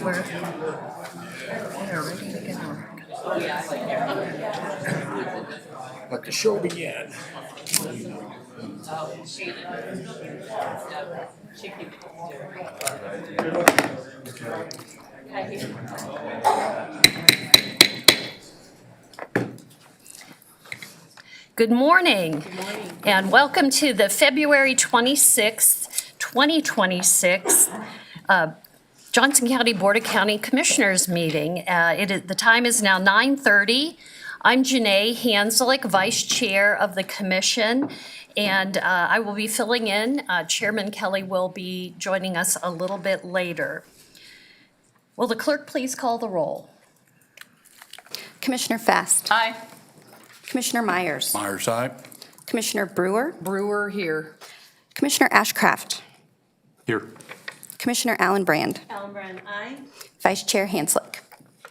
we're ready to go. Let the show begin. Good morning, and welcome to the February 26th, 2026 Johnson County Board of County Commissioners meeting. The time is now 9:30. I'm Janae Hanslick, Vice Chair of the Commission, and I will be filling in. Chairman Kelly will be joining us a little bit later. Will the clerk please call the roll? Commissioner Fast. Aye. Commissioner Myers. Myers, aye. Commissioner Brewer. Brewer here. Commissioner Ashcraft. Here. Commissioner Allen Brand. Allen Brand, aye. Vice Chair Hanslick.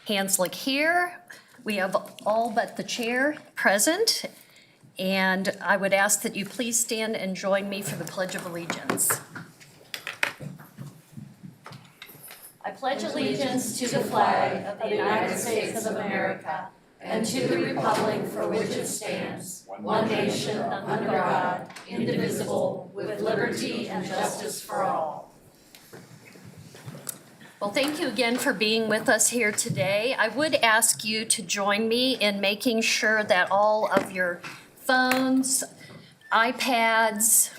Hanslick here. We have all but the chair present, and I would ask that you please stand and join me for the Pledge of Allegiance. I pledge allegiance to the flag of the United States of America and to the republic for which it stands, one nation, under God, indivisible, with liberty and justice for all. Well, thank you again for being with us here today. I would ask you to join me in making sure that all of your phones, iPads,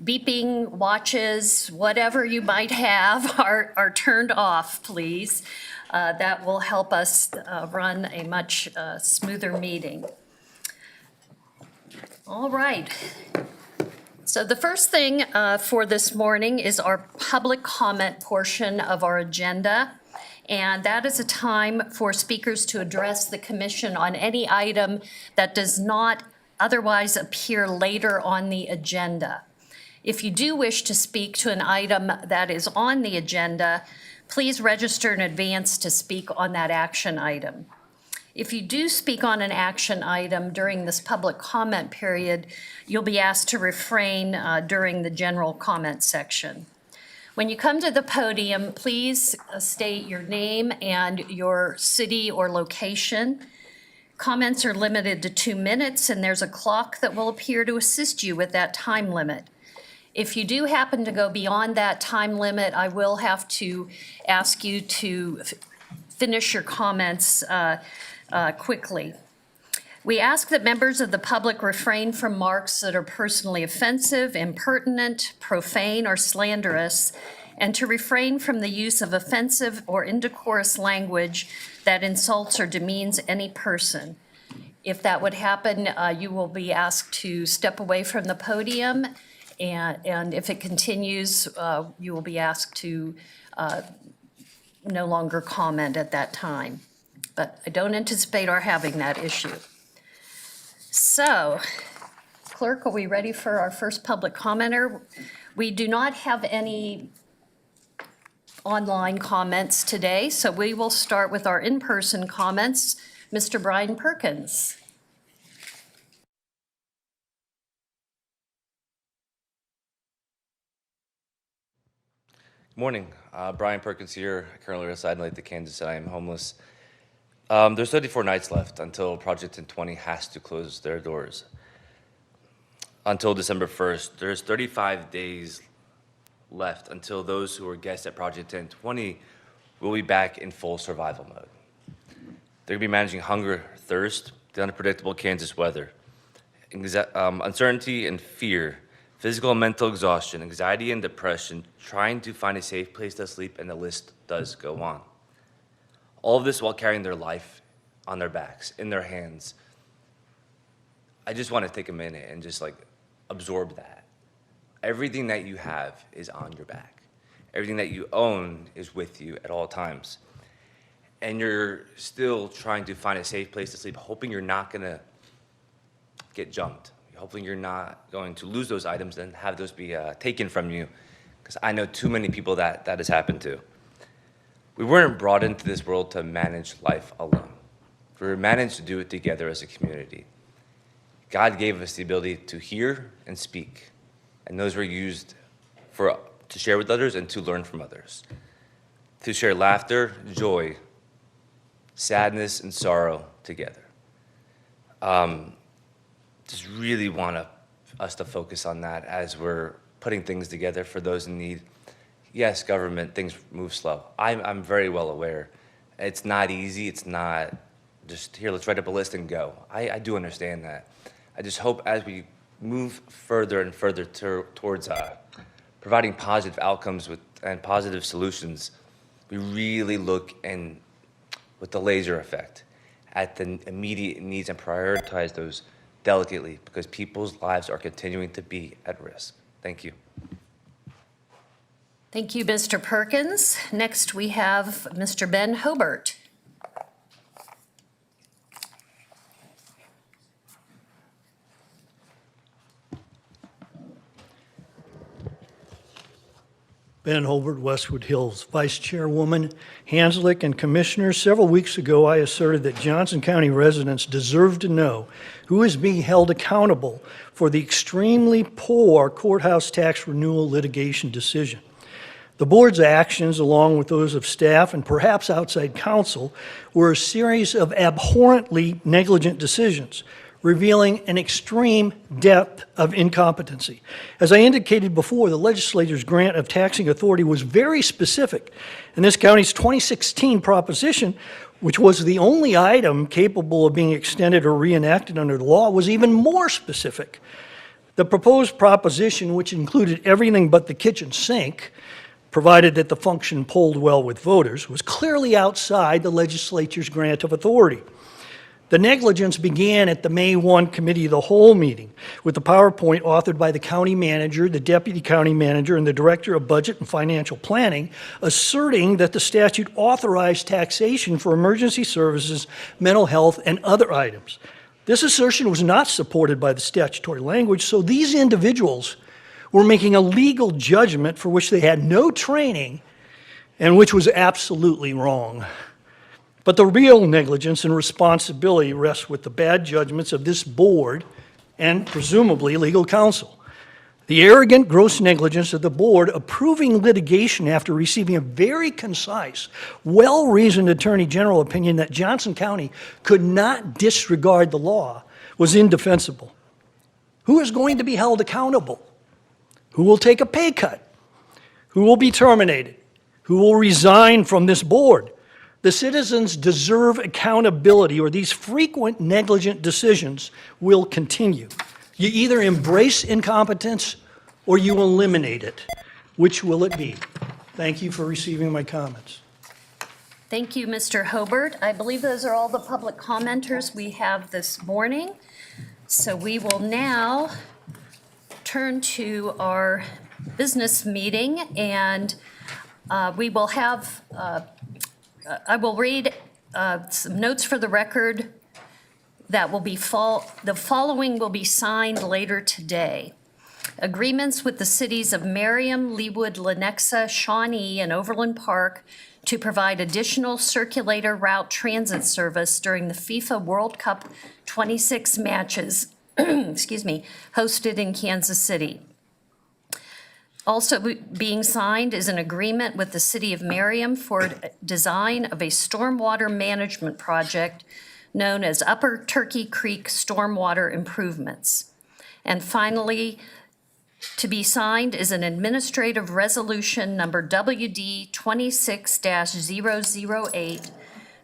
beeping watches, whatever you might have are turned off, please. That will help us run a much smoother meeting. All right. So the first thing for this morning is our public comment portion of our agenda. And that is a time for speakers to address the commission on any item that does not otherwise appear later on the agenda. If you do wish to speak to an item that is on the agenda, please register in advance to speak on that action item. If you do speak on an action item during this public comment period, you'll be asked to refrain during the general comment section. When you come to the podium, please state your name and your city or location. Comments are limited to 2 minutes, and there's a clock that will appear to assist you with that time limit. If you do happen to go beyond that time limit, I will have to ask you to finish your comments quickly. We ask that members of the public refrain from remarks that are personally offensive, impertinent, profane, or slanderous, and to refrain from the use of offensive or indecorous language that insults or demeans any person. If that would happen, you will be asked to step away from the podium, and if it continues, you will be asked to no longer comment at that time. But I don't anticipate our having that issue. So, clerk, are we ready for our first public commenter? We do not have any online comments today, so we will start with our in-person comments. Mr. Brian Perkins. Good morning. Brian Perkins here. I currently reside in Lathrop, Kansas, and I am homeless. There's 34 nights left until Project 1020 has to close their doors. Until December 1st, there's 35 days left until those who were guests at Project 1020 will be back in full survival mode. They're going to be managing hunger, thirst, the unpredictable Kansas weather, uncertainty and fear, physical and mental exhaustion, anxiety and depression, trying to find a safe place to sleep, and the list does go on. All of this while carrying their life on their backs, in their hands. I just want to take a minute and just absorb that. Everything that you have is on your back. Everything that you own is with you at all times. And you're still trying to find a safe place to sleep, hoping you're not going to get jumped. Hoping you're not going to lose those items and have those be taken from you, because I know too many people that has happened to. We weren't brought into this world to manage life alone. We were managed to do it together as a community. God gave us the ability to hear and speak, and those were used to share with others and to learn from others. to share laughter, joy, sadness, and sorrow together. Just really want us to focus on that as we're putting things together for those in need. Yes, government, things move slow. I'm very well aware. It's not easy. It's not just, here, let's write up a list and go. I do understand that. I just hope as we move further and further towards providing positive outcomes and positive solutions, we really look and with the laser effect at the immediate needs and prioritize those delicately because people's lives are continuing to be at risk. Thank you. Thank you, Mr. Perkins. Next, we have Mr. Ben Hobart. Ben Hobart, Westwood Hills. Vice Chairwoman Hanslick and Commissioners, several weeks ago I asserted that Johnson County residents deserve to know who is being held accountable for the extremely poor courthouse tax renewal litigation decision. The board's actions, along with those of staff and perhaps outside counsel, were a series of abhorrently negligent decisions, revealing an extreme depth of incompetency. As I indicated before, the legislature's grant of taxing authority was very specific, and this county's 2016 proposition, which was the only item capable of being extended or reenacted under the law, was even more specific. The proposed proposition, which included everything but the kitchen sink, provided that the function polled well with voters, was clearly outside the legislature's grant of authority. The negligence began at the May 1 Committee of the Whole meeting with the PowerPoint authored by the county manager, the deputy county manager, and the director of budget and financial planning, asserting that the statute authorized taxation for emergency services, mental health, and other items. This assertion was not supported by the statutory language, so these individuals were making a legal judgment for which they had no training and which was absolutely wrong. But the real negligence and responsibility rests with the bad judgments of this board and presumably legal counsel. The arrogant, gross negligence of the board approving litigation after receiving a very concise, well-reasoned Attorney General opinion that Johnson County could not disregard the law was indefensible. Who is going to be held accountable? Who will take a pay cut? Who will be terminated? Who will resign from this board? The citizens deserve accountability, or these frequent negligent decisions will continue. You either embrace incompetence or you eliminate it. Which will it be? Thank you for receiving my comments. Thank you, Mr. Hobart. I believe those are all the public commenters we have this morning. So we will now turn to our business meeting, and we will have I will read some notes for the record that will be the following will be signed later today. Agreements with the cities of Merriam, Leawood, Lenexa, Shawnee, and Overland Park to provide additional circulator route transit service during the FIFA World Cup 26 matches, hosted in Kansas City. Also being signed is an agreement with the City of Merriam for design of a stormwater management project known as Upper Turkey Creek Stormwater Improvements. And finally, to be signed is an administrative resolution number WD 26-008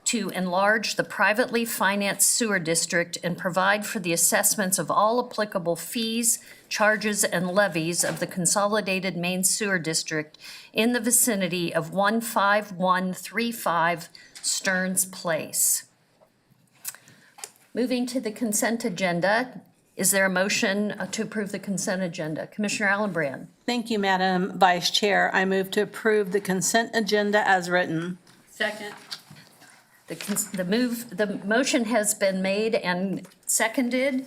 to enlarge the privately financed sewer district and provide for the assessments of all applicable fees, charges, and levies of the Consolidated Main Sewer District in the vicinity of 15135 Stearns Place. Moving to the consent agenda, is there a motion to approve the consent agenda? Commissioner Allenbrand. Thank you, Madam Vice Chair. I move to approve the consent agenda as written. Second. The motion has been made and seconded.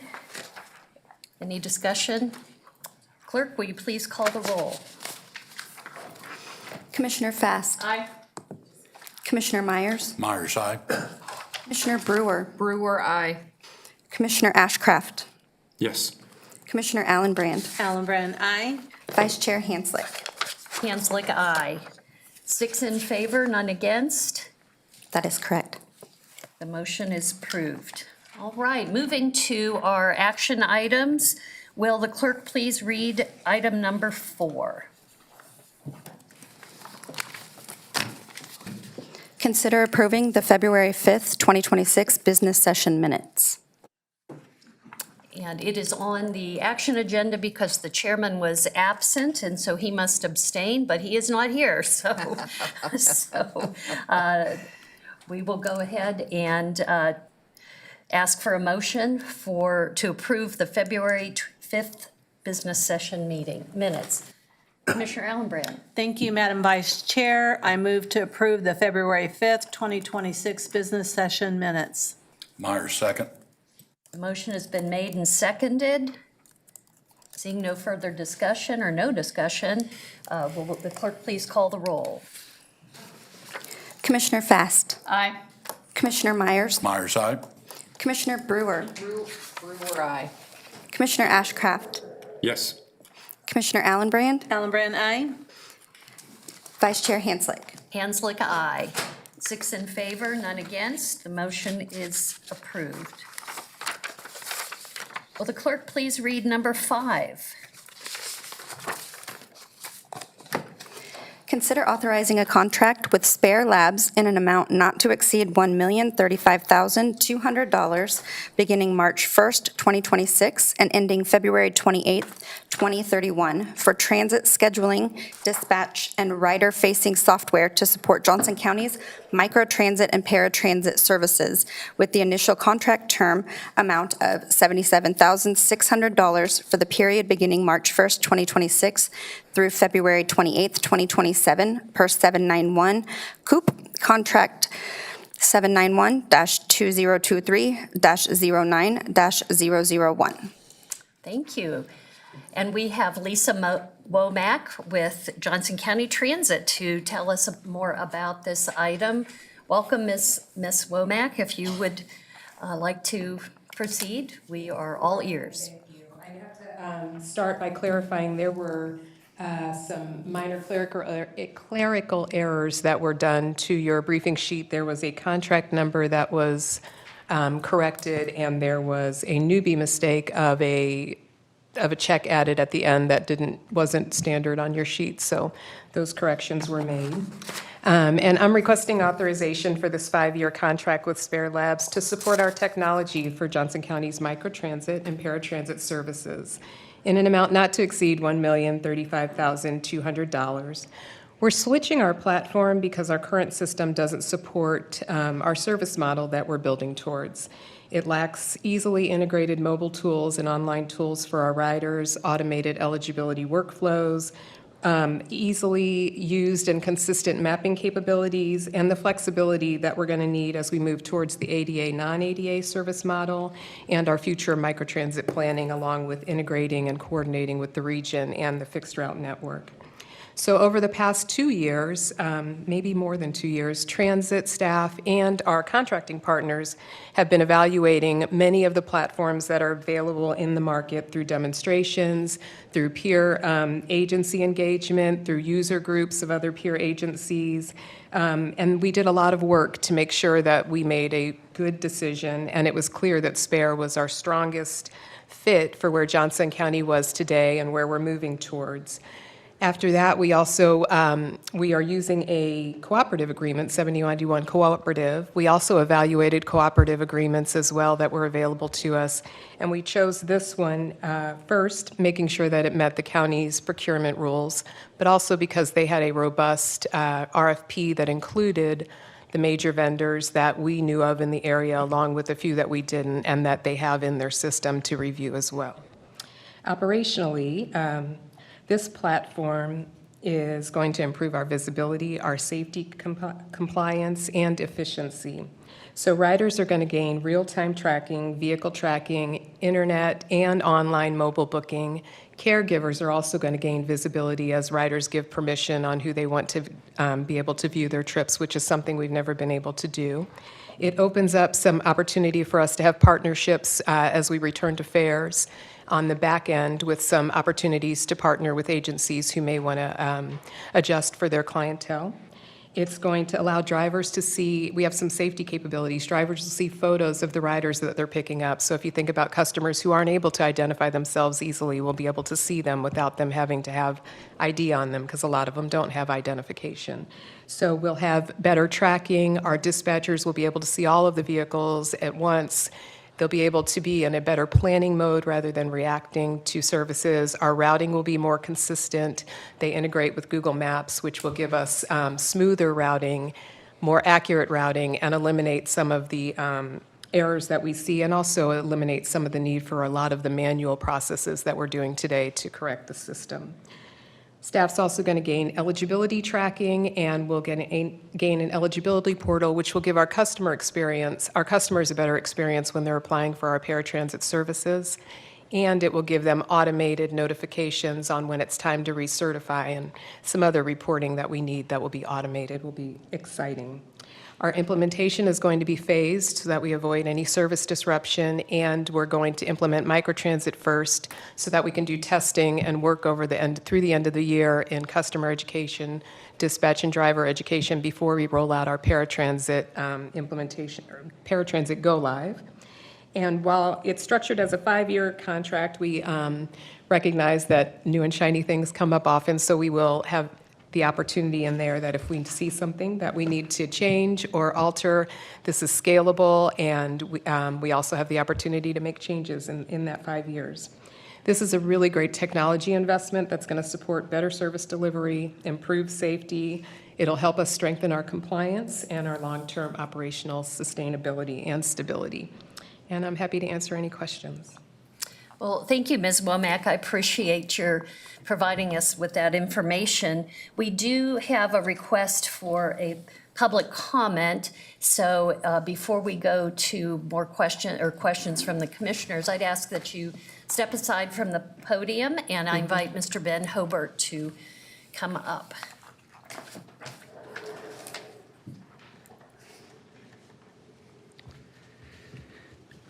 Any discussion? Clerk, will you please call the roll? Commissioner Fast. Aye. Commissioner Myers. Myers, aye. Commissioner Brewer. Brewer, aye. Commissioner Ashcraft. Yes. Commissioner Allenbrand. Allenbrand, aye. Vice Chair Hanslick. Hanslick, aye. 6 in favor, none against. That is correct. The motion is approved. All right, moving to our action items. Will the clerk please read item number 4? Consider approving the February 5th, 2026 business session minutes. And it is on the action agenda because the chairman was absent, and so he must abstain, but he is not here, so, we will go ahead and ask for a motion to approve the February 5th business session meeting minutes. Commissioner Allenbrand. Thank you, Madam Vice Chair. I move to approve the February 5th, 2026 business session minutes. Myers, second. The motion has been made and seconded. Seeing no further discussion or no discussion, will the clerk please call the roll? Commissioner Fast. Aye. Commissioner Myers. Myers, aye. Commissioner Brewer. Brewer, aye. Commissioner Ashcraft. Yes. Commissioner Allenbrand. Allenbrand, aye. Vice Chair Hanslick. Hanslick, aye. 6 in favor, none against. The motion is approved. Will the clerk please read number 5? Consider authorizing a contract with Spare Labs in an amount not to exceed $1,035,200 beginning March 1st, 2026 and ending February 28th, 2031 for transit scheduling, dispatch, and rider-facing software to support Johnson County's microtransit and paratransit services with the initial contract term amount of $77,600 for the period beginning March 1st, 2026 through February 28th, 2027 per 791 COOP contract 791-2023-09-001. Thank you. And we have Lisa Womack with Johnson County Transit to tell us more about this item. Welcome, Ms. Womack. If you would like to proceed, we are all ears. Thank you. I have to start by clarifying there were some minor clerical errors that were done to your briefing sheet. There was a contract number that was corrected, and there was a newbie mistake of a check added at the end that wasn't standard on your sheet, so those corrections were made. And I'm requesting authorization for this 5-year contract with Spare Labs to support our technology for Johnson County's microtransit and paratransit services in an amount not to exceed $1,035,200. We're switching our platform because our current system doesn't support our service model that we're building towards. It lacks easily integrated mobile tools and online tools for our riders, automated eligibility workflows, easily used and consistent mapping capabilities, and the flexibility that we're going to need as we move towards the ADA, non-ADA service model and our future microtransit planning, along with integrating and coordinating with the region and the fixed route network. So over the past 2 years, maybe more than 2 years, transit staff and our contracting partners have been evaluating many of the platforms that are available in the market through demonstrations, through peer agency engagement, through user groups of other peer agencies. And we did a lot of work to make sure that we made a good decision, and it was clear that Spare was our strongest fit for where Johnson County was today and where we're moving towards. After that, we also, we are using a cooperative agreement, 7191 Cooperative. We also evaluated cooperative agreements as well that were available to us. And we chose this one first, making sure that it met the county's procurement rules, but also because they had a robust RFP that included the major vendors that we knew of in the area, along with a few that we didn't, and that they have in their system to review as well. Operationally, this platform is going to improve our visibility, our safety compliance, and efficiency. So riders are going to gain real-time tracking, vehicle tracking, internet, and online mobile booking. Caregivers are also going to gain visibility as riders give permission on who they want to be able to view their trips, which is something we've never been able to do. It opens up some opportunity for us to have partnerships as we return to fairs on the back end, with some opportunities to partner with agencies who may want to adjust for their clientele. It's going to allow drivers to see, we have some safety capabilities. Drivers will see photos of the riders that they're picking up. So if you think about customers who aren't able to identify themselves easily, we'll be able to see them without them having to have ID on them, because a lot of them don't have identification. So we'll have better tracking. Our dispatchers will be able to see all of the vehicles at once. They'll be able to be in a better planning mode rather than reacting to services. Our routing will be more consistent. They integrate with Google Maps, which will give us smoother routing, more accurate routing, and eliminate some of the errors that we see, and also eliminate some of the need for a lot of the manual processes that we're doing today to correct the system. Staff's also going to gain eligibility tracking, and we'll gain an eligibility portal, which will give our customers a better experience when they're applying for our paratransit services. And it will give them automated notifications on when it's time to recertify, and some other reporting that we need that will be automated will be exciting. Our implementation is going to be phased so that we avoid any service disruption, and we're going to implement microtransit first so that we can do testing and work through the end of the year in customer education, dispatch and driver education before we roll out our paratransit implementation, or paratransit go live. And while it's structured as a 5-year contract, we recognize that new and shiny things come up often, so we will have the opportunity in there that if we see something that we need to change or alter, this is scalable, and we also have the opportunity to make changes in that 5 years. This is a really great technology investment that's going to support better service delivery, improve safety. It'll help us strengthen our compliance and our long-term operational sustainability and stability. And I'm happy to answer any questions. Well, thank you, Ms. Womack. I appreciate your providing us with that information. We do have a request for a public comment. So before we go to more questions from the commissioners, I'd ask that you step aside from the podium, and I invite Mr. Ben Hobert to come up.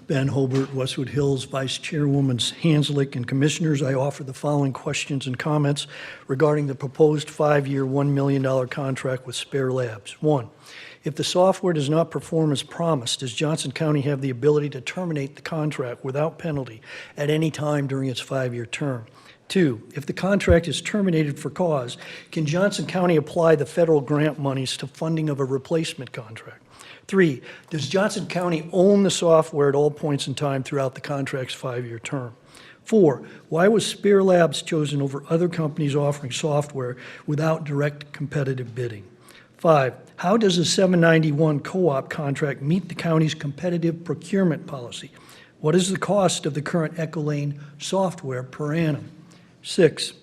Ben Hobert, Westwood Hills, Vice Chairwoman Hanslick, and Commissioners, I offer the following questions and comments regarding the proposed 5-year, $1 million contract with Spare Labs. 1, if the software does not perform as promised, does Johnson County have the ability to terminate the contract without penalty at any time during its 5-year term? 2, if the contract is terminated for cause, can Johnson County apply the federal grant monies to funding of a replacement contract? 3, does Johnson County own the software at all points in time throughout the contract's 5-year term? 4, why was Spare Labs chosen over other companies offering software without direct competitive bidding? 5, how does the 791 co-op contract meet the county's competitive procurement policy? What is the cost of the current Ecolane software per annum? 6,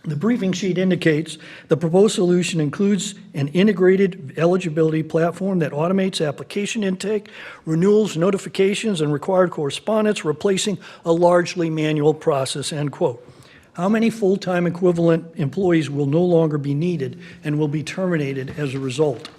the briefing sheet indicates the proposed solution includes an integrated eligibility platform that automates application intake, renewals, notifications, and required correspondence, replacing a largely manual process, end quote. How many full-time equivalent employees will no longer be needed and will be terminated as a result?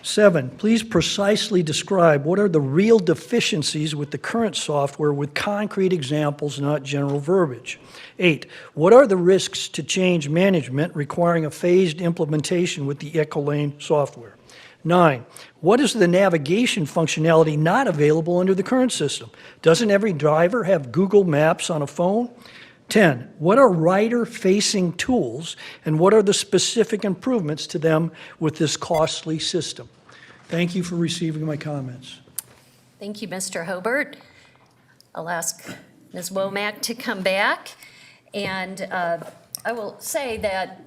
7, please precisely describe what are the real deficiencies with the current software with concrete examples, not general verbiage. 8, what are the risks to change management requiring a phased implementation with the Ecolane software? 9, what is the navigation functionality not available under the current system? Doesn't every driver have Google Maps on a phone? 10, what are rider-facing tools, and what are the specific improvements to them with this costly system? Thank you for receiving my comments. Thank you, Mr. Hobert. I'll ask Ms. Womack to come back. And I will say that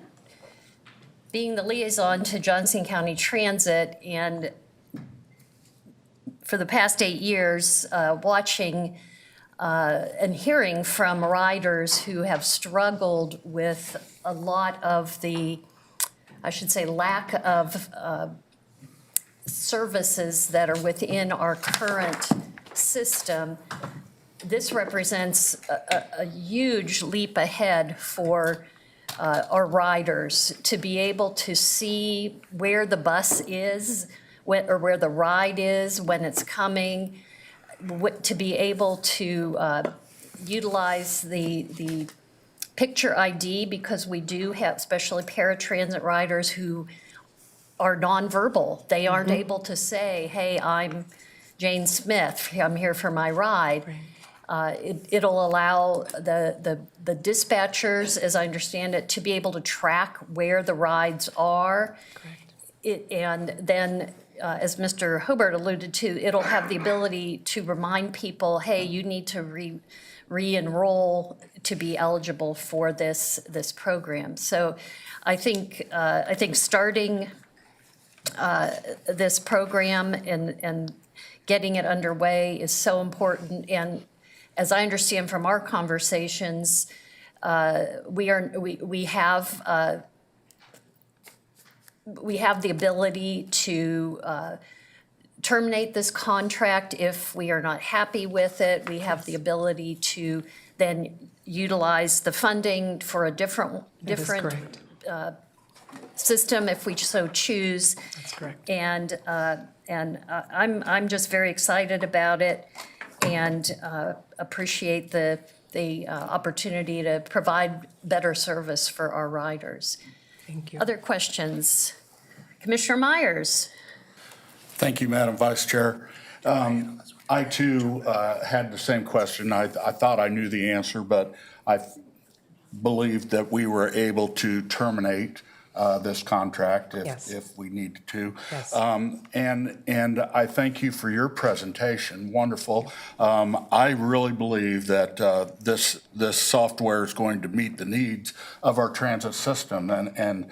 being the liaison to Johnson County Transit, and for the past 8 years, watching and hearing from riders who have struggled with a lot of the, I should say, lack of services that are within our current system, this represents a huge leap ahead for our riders to be able to see where the bus is, or where the ride is when it's coming, to be able to utilize the picture ID, because we do have, especially paratransit riders who are nonverbal. They aren't able to say, hey, I'm Jane Smith, I'm here for my ride. It'll allow the dispatchers, as I understand it, to be able to track where the rides are. And then, as Mr. Hobart alluded to, it'll have the ability to remind people, hey, you need to re-enroll to be eligible for this program. So I think starting this program and getting it underway is so important. And as I understand from our conversations, we have the ability to terminate this contract if we are not happy with it. We have the ability to then utilize the funding for a different That is correct. system if we so choose. That's correct. And I'm just very excited about it and appreciate the opportunity to provide better service for our riders. Thank you. Other questions? Commissioner Myers? Thank you, Madam Vice Chair. I too had the same question. I thought I knew the answer, but I believed that we were able to terminate this contract Yes. if we needed to. Yes. And I thank you for your presentation. Wonderful. I really believe that this software is going to meet the needs of our transit system, and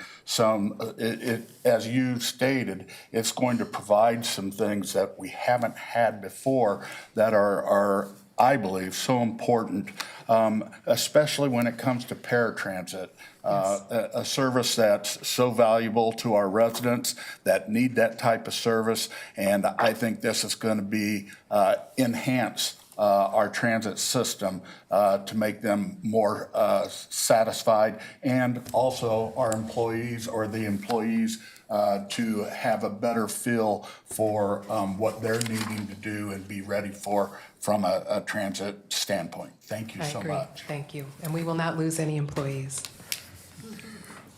as you stated, it's going to provide some things that we haven't had before that are I believe, so important, especially when it comes to paratransit. A service that's so valuable to our residents that need that type of service. And I think this is going to be enhance our transit system to make them more satisfied, and also our employees or the employees to have a better feel for what they're needing to do and be ready for from a transit standpoint. Thank you I so agree. much. Thank you. And we will not lose any employees.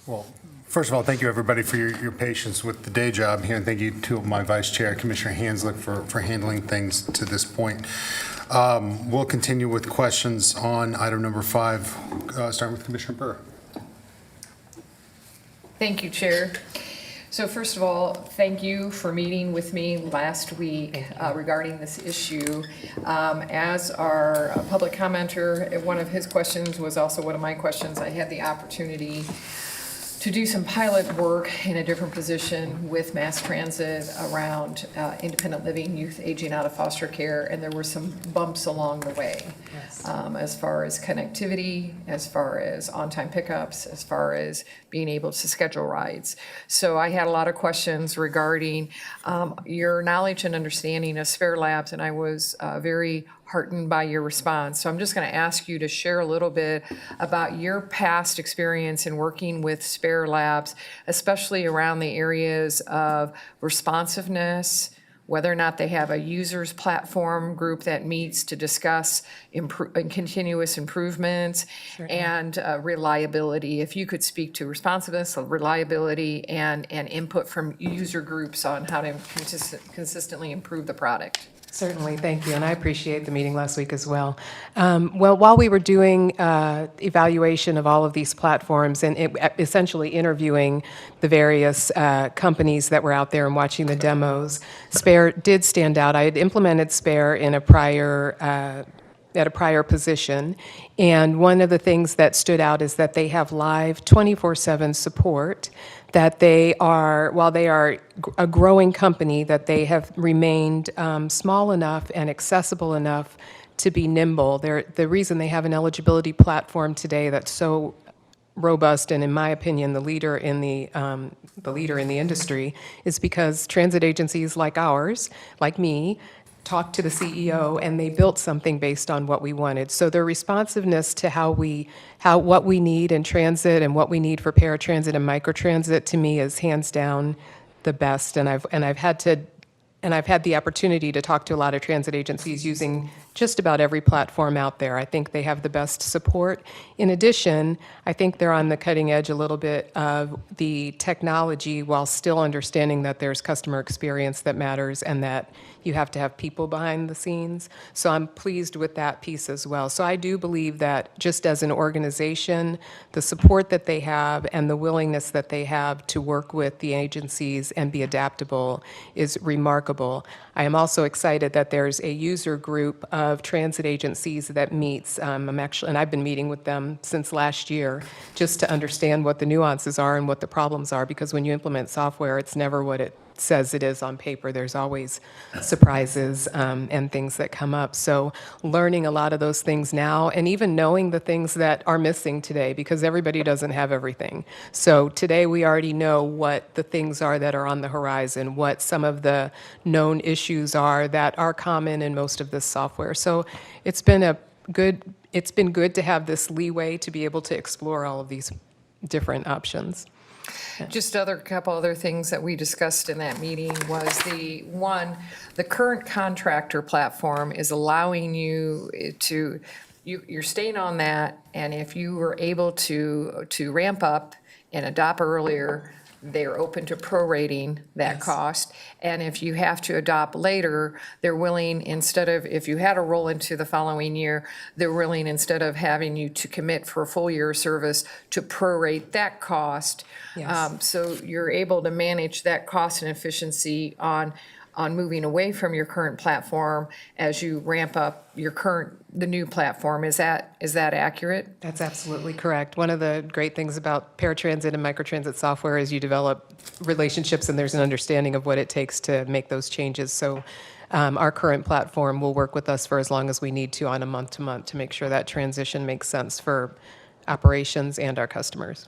Well, first of all, thank you, everybody, for your patience with the day job here, and thank you to my Vice Chair, Commissioner Hanslick, for handling things to this point. We'll continue with questions on item number 5, starting with Commissioner Burr. Thank you, Chair. So first of all, thank you for meeting with me last week regarding this issue. As our public commenter, one of his questions was also one of my questions. I had the opportunity to do some pilot work in a different position with mass transit around independent living, youth aging out of foster care, and there were some bumps along the way. As far as connectivity, as far as on-time pickups, as far as being able to schedule rides. So I had a lot of questions regarding your knowledge and understanding of Spare Labs, and I was very heartened by your response. So I'm just going to ask you to share a little bit about your past experience in working with Spare Labs, especially around the areas of responsiveness, whether or not they have a users platform group that meets to discuss continuous improvements, and reliability. If you could speak to responsiveness, reliability, and input from user groups on how to consistently improve the product. Certainly, thank you, and I appreciate the meeting last week as well. Well, while we were doing evaluation of all of these platforms and essentially interviewing the various companies that were out there and watching the demos, Spare did stand out. I had implemented Spare in a prior at a prior position, and one of the things that stood out is that they have live 24/7 support, that they are, while they are a growing company, that they have remained small enough and accessible enough to be nimble. The reason they have an eligibility platform today that's so robust and, in my opinion, the leader in the industry is because transit agencies like ours, like me, talked to the CEO and they built something based on what we wanted. So their responsiveness to what we need in transit and what we need for paratransit and microtransit, to me, is hands down the best. And I've had to and I've had the opportunity to talk to a lot of transit agencies using just about every platform out there. I think they have the best support. In addition, I think they're on the cutting edge a little bit of the technology while still understanding that there's customer experience that matters and that you have to have people behind the scenes. So I'm pleased with that piece as well. So I do believe that just as an organization, the support that they have and the willingness that they have to work with the agencies and be adaptable is remarkable. I am also excited that there's a user group of transit agencies that meets. And I've been meeting with them since last year just to understand what the nuances are and what the problems are, because when you implement software, it's never what it says it is on paper. There's always surprises and things that come up. So learning a lot of those things now, and even knowing the things that are missing today, because everybody doesn't have everything. So today we already know what the things are that are on the horizon, what some of the known issues are that are common in most of this software. So it's been good to have this leeway to be able to explore all of these different options. Just couple other things that we discussed in that meeting was the current contractor platform is allowing you to, you're staying on that, and if you were able to ramp up and adopt earlier, they're open to prorating that cost. And if you have to adopt later, they're willing, instead of, if you had to roll into the following year, they're willing, instead of having you to commit for a full year of service, to prorate that cost. Yes. So you're able to manage that cost and efficiency on moving away from your current platform as you ramp up the new platform. Is that accurate? That's absolutely correct. One of the great things about paratransit and microtransit software is you develop relationships and there's an understanding of what it takes to make those changes. So our current platform will work with us for as long as we need to on a month-to-month to make sure that transition makes sense for operations and our customers.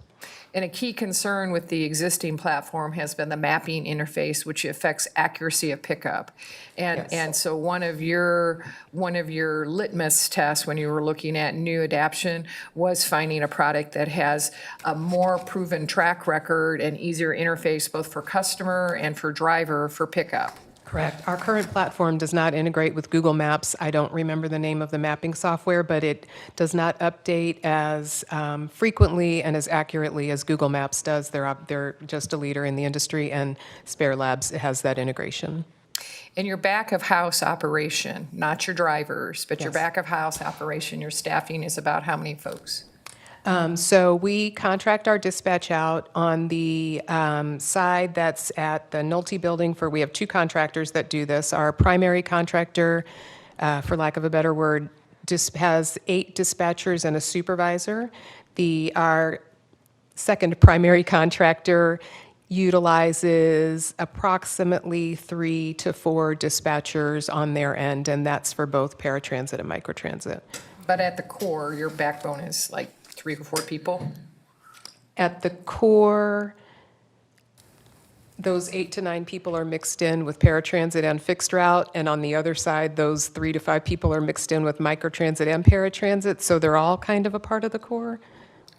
And a key concern with the existing platform has been the mapping interface, which affects accuracy of pickup. And so one of your litmus tests when you were looking at new adaption was finding a product that has a more proven track record and easier interface both for customer and for driver for pickup. Correct. Our current platform does not integrate with Google Maps. I don't remember the name of the mapping software, but it does not update as frequently and as accurately as Google Maps does. They're just a leader in the industry, and Spare Labs has that integration. In your back-of-house operation, not your drivers, but your Yes. back-of-house operation, your staffing is about how many folks? So we contract our dispatch out on the side that's at the Nolte Building we have two contractors that do this. Our primary contractor, for lack of a better word, has 8 dispatchers and a supervisor. Our second primary contractor utilizes approximately 3 to 4 dispatchers on their end, and that's for both paratransit and microtransit. But at the core, your backbone is like 3 or 4 people? At the core, those 8 to 9 people are mixed in with paratransit and fixed route, and on the other side, those 3 to 5 people are mixed in with microtransit and paratransit, so they're all kind of a part of the core,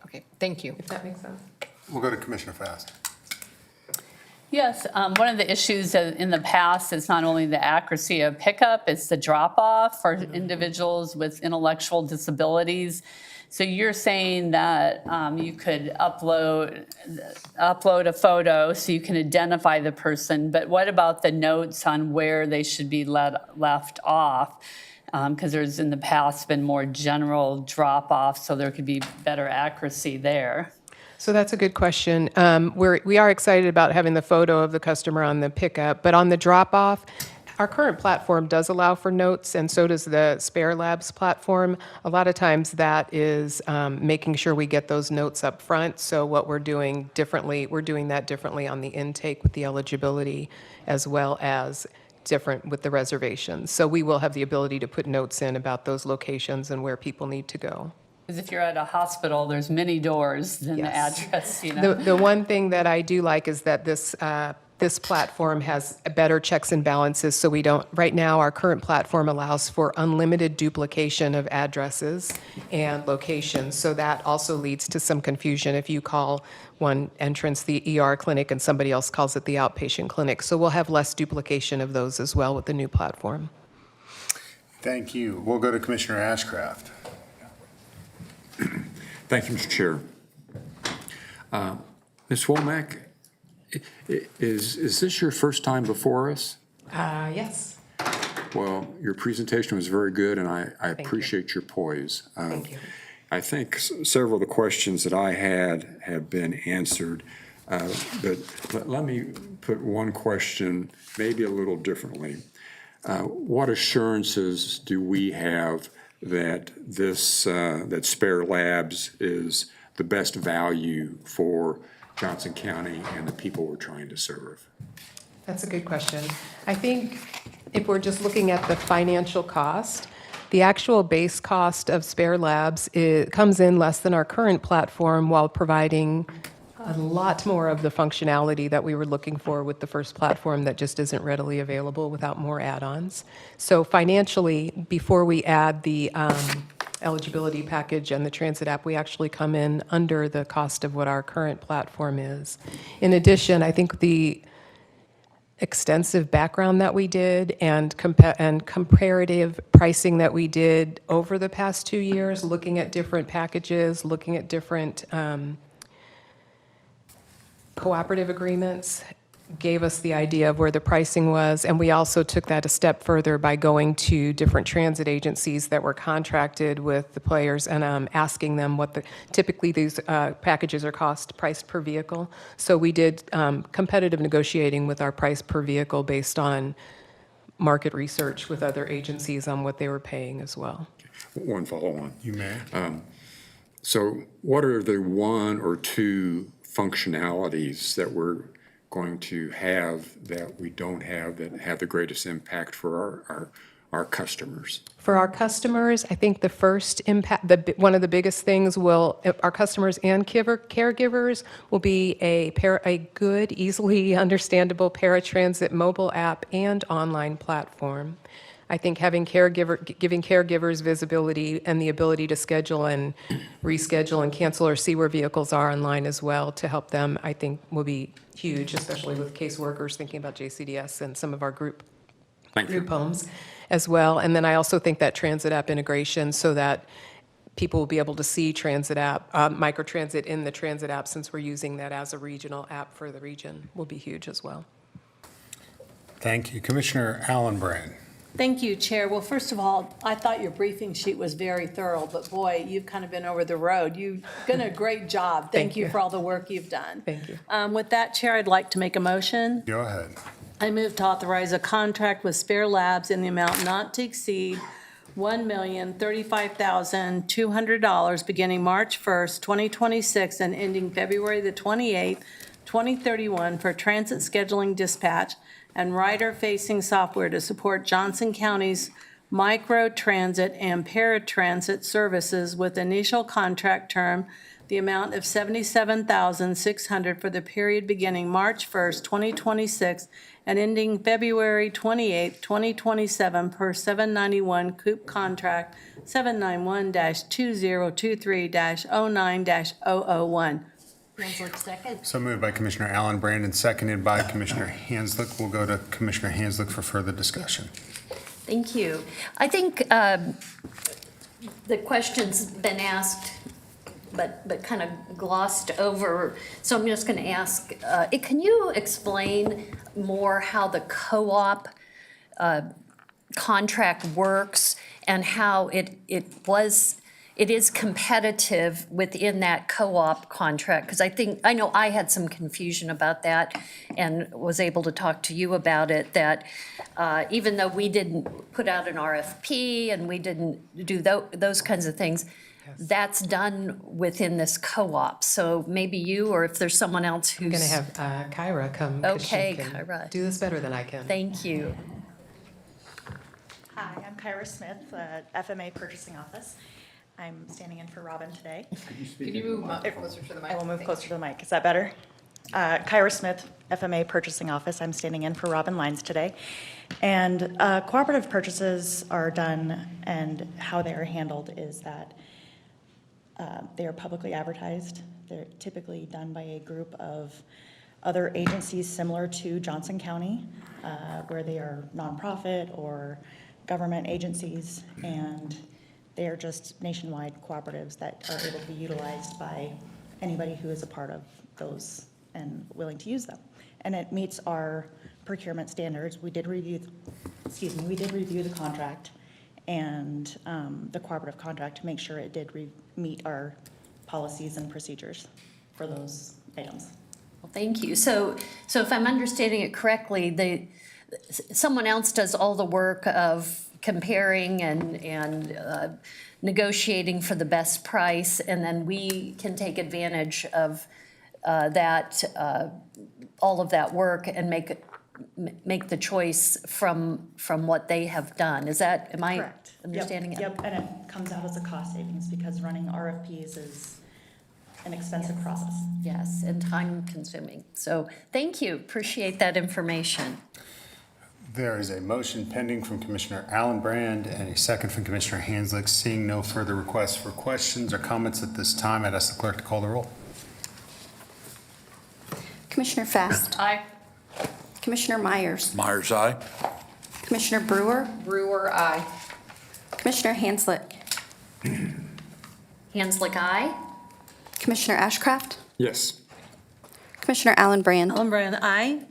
Okay, thank you. if that makes sense. We'll go to Commissioner Fast. Yes, one of the issues in the past is not only the accuracy of pickup, it's the drop-off for individuals with intellectual disabilities. So you're saying that you could upload a photo so you can identify the person, but what about the notes on where they should be left off? Because there's in the past been more general drop-off, so there could be better accuracy there. So that's a good question. We are excited about having the photo of the customer on the pickup, but on the drop-off, our current platform does allow for notes, and so does the Spare Labs platform. A lot of times that is making sure we get those notes up front. So what we're doing differently, we're doing that differently on the intake with the eligibility as well as different with the reservations. So we will have the ability to put notes in about those locations and where people need to go. Because if you're at a hospital, there's many doors than the Yes. address, you know? The one thing that I do like is that this this platform has better checks and balances, so we don't, right now, our current platform allows for unlimited duplication of addresses and locations, so that also leads to some confusion if you call one entrance the ER clinic and somebody else calls it the outpatient clinic. So we'll have less duplication of those as well with the new platform. Thank you. We'll go to Commissioner Ashcraft. Thank you, Mr. Chair. Ms. Womack, is this your first time before us? Yes. Well, your presentation was very good, and I you. appreciate your poise. Thank you. I think several of the questions that I had have been answered, but let me put one question maybe a little differently. What assurances do we have that that Spare Labs is the best value for Johnson County and the people we're trying to serve? That's a good question. I think if we're just looking at the financial cost, the actual base cost of Spare Labs comes in less than our current platform while providing a lot more of the functionality that we were looking for with the first platform that just isn't readily available without more add-ons. So financially, before we add the eligibility package and the transit app, we actually come in under the cost of what our current platform is. In addition, I think the extensive background that we did and comparative pricing that we did over the past 2 years, looking at different packages, looking at different cooperative agreements, gave us the idea of where the pricing was, and we also took that a step further by going to different transit agencies that were contracted with the players and asking them what typically these packages are priced per vehicle. So we did competitive negotiating with our price per vehicle based on market research with other agencies on what they were paying as well. One follow-on. You may. So what are the one or two functionalities that we're going to have that we don't have that have the greatest impact for our customers? For our customers, I think the first impact, one of the biggest things our customers and caregivers will be a good, easily understandable paratransit mobile app and online platform. I think giving caregivers visibility and the ability to schedule and reschedule and cancel or see where vehicles are online as well to help them, I think, will be huge, especially with caseworkers thinking about JCDS and some of our group homes as well. And then I also think that transit app integration so that people will be able to see transit app, microtransit in the transit app, since we're using that as a regional app for the region, will be huge as well. Thank you. Commissioner Allenbrand. Thank you, Chair. Well, first of all, I thought your briefing sheet was very thorough, but boy, you've kind of been over the road. You've done a great job. Thank you for all the work you've done. Thank you. With that, Chair, I'd like to make a motion. Go ahead. I move to authorize a contract with Spare Labs in the amount not to exceed $1,035,200 beginning March 1st, 2026 and ending February the 28th, 2031 for transit scheduling, dispatch, and rider-facing software to support Johnson County's micro-transit and paratransit services with initial contract term, the amount of $77,600 for the period beginning March 1st, 2026 and ending February 28th, 2027 per 791 COOP contract 791-2023-09-001. Hanslick, second. So moved by Commissioner Allenbrand and seconded by Commissioner Hanslick. We'll go to Commissioner Hanslick for further discussion. Thank you. I think the question's been asked, but kind of glossed over. So I'm just going to ask, can you explain more how the co-op contract works and how it is competitive within that co-op contract? Because I know I had some confusion about that and was able to talk to you about it, that even though we didn't put out an RFP and we didn't do those kinds of things, that's done within this co-op. So maybe you, or if there's someone else who's. I'm going to have Kyra come. 'Cause Okay, she can Kyra. do this better than I can. Thank you. Hi, I'm Kyra Smith, FMA Purchasing Office. I'm standing in for Robin today. Can you move closer to the mic? I will move closer to the mic. Is that better? Kyra Smith, FMA Purchasing Office. I'm standing in for Robin Lines today. And cooperative purchases are done, and how they are handled is that they are publicly advertised. They're typically done by a group of other agencies similar to Johnson County, where they are nonprofit or government agencies, and they are just nationwide cooperatives that are able to be utilized by anybody who is a part of those and willing to use them. And it meets our procurement standards. We did review the contract and the cooperative contract to make sure it did meet our policies and procedures for those items. Well, thank you. So if I'm understanding it correctly, someone else does all the work of comparing and negotiating for the best price, and then we can take advantage of all of that work and make the choice from what they have done. Am I Correct. understanding it? Yep, and it comes out as a cost savings because running RFPs is an expensive process. Yes, and time consuming. So thank you, appreciate that information. There is a motion pending from Commissioner Allen Brand and a second from Commissioner Hanslick. Seeing no further requests for questions or comments at this time, I'd ask the clerk to call the roll. Commissioner Fast. Aye. Commissioner Myers. Myers, aye. Commissioner Brewer. Brewer, aye. Commissioner Hanslick. Hanslick, aye. Commissioner Ashcraft. Yes. Commissioner Allen Brand. Allen Brand, aye.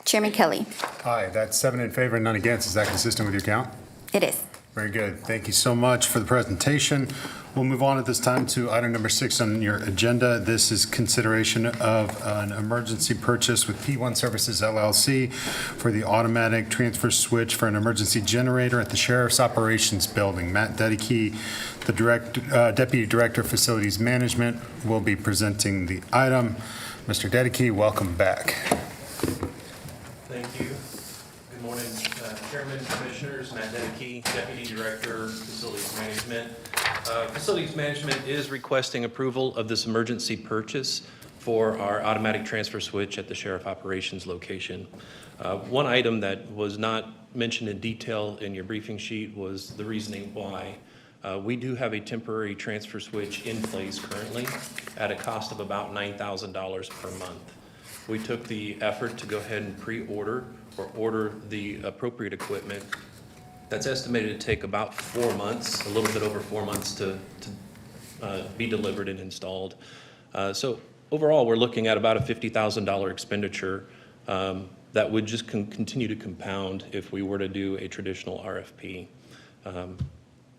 Chairman Kelly. Aye, that's 7 in favor and none against. Is that consistent with your count? It is. Very good. Thank you so much for the presentation. We'll move on at this time to item number 6 on your agenda. This is consideration of an emergency purchase with P1 Services LLC for the automatic transfer switch for an emergency generator at the Sheriff's Operations Building. Matt Dedeke, the Deputy Director of Facilities Management, will be presenting the item. Mr. Dedeke, welcome back. Thank you. Good morning, Chairman, Commissioners. Matt Dedeke, Deputy Director, Facilities Management. Facilities Management is requesting approval of this emergency purchase for our automatic transfer switch at the Sheriff Operations location. One item that was not mentioned in detail in your briefing sheet was the reasoning why. We do have a temporary transfer switch in place currently at a cost of about $9,000 per month. We took the effort to go ahead and pre-order or order the appropriate equipment. That's estimated to take about 4 months, a little bit over 4 months to be delivered and installed. So overall, we're looking at about a $50,000 expenditure that would just continue to compound if we were to do a traditional RFP.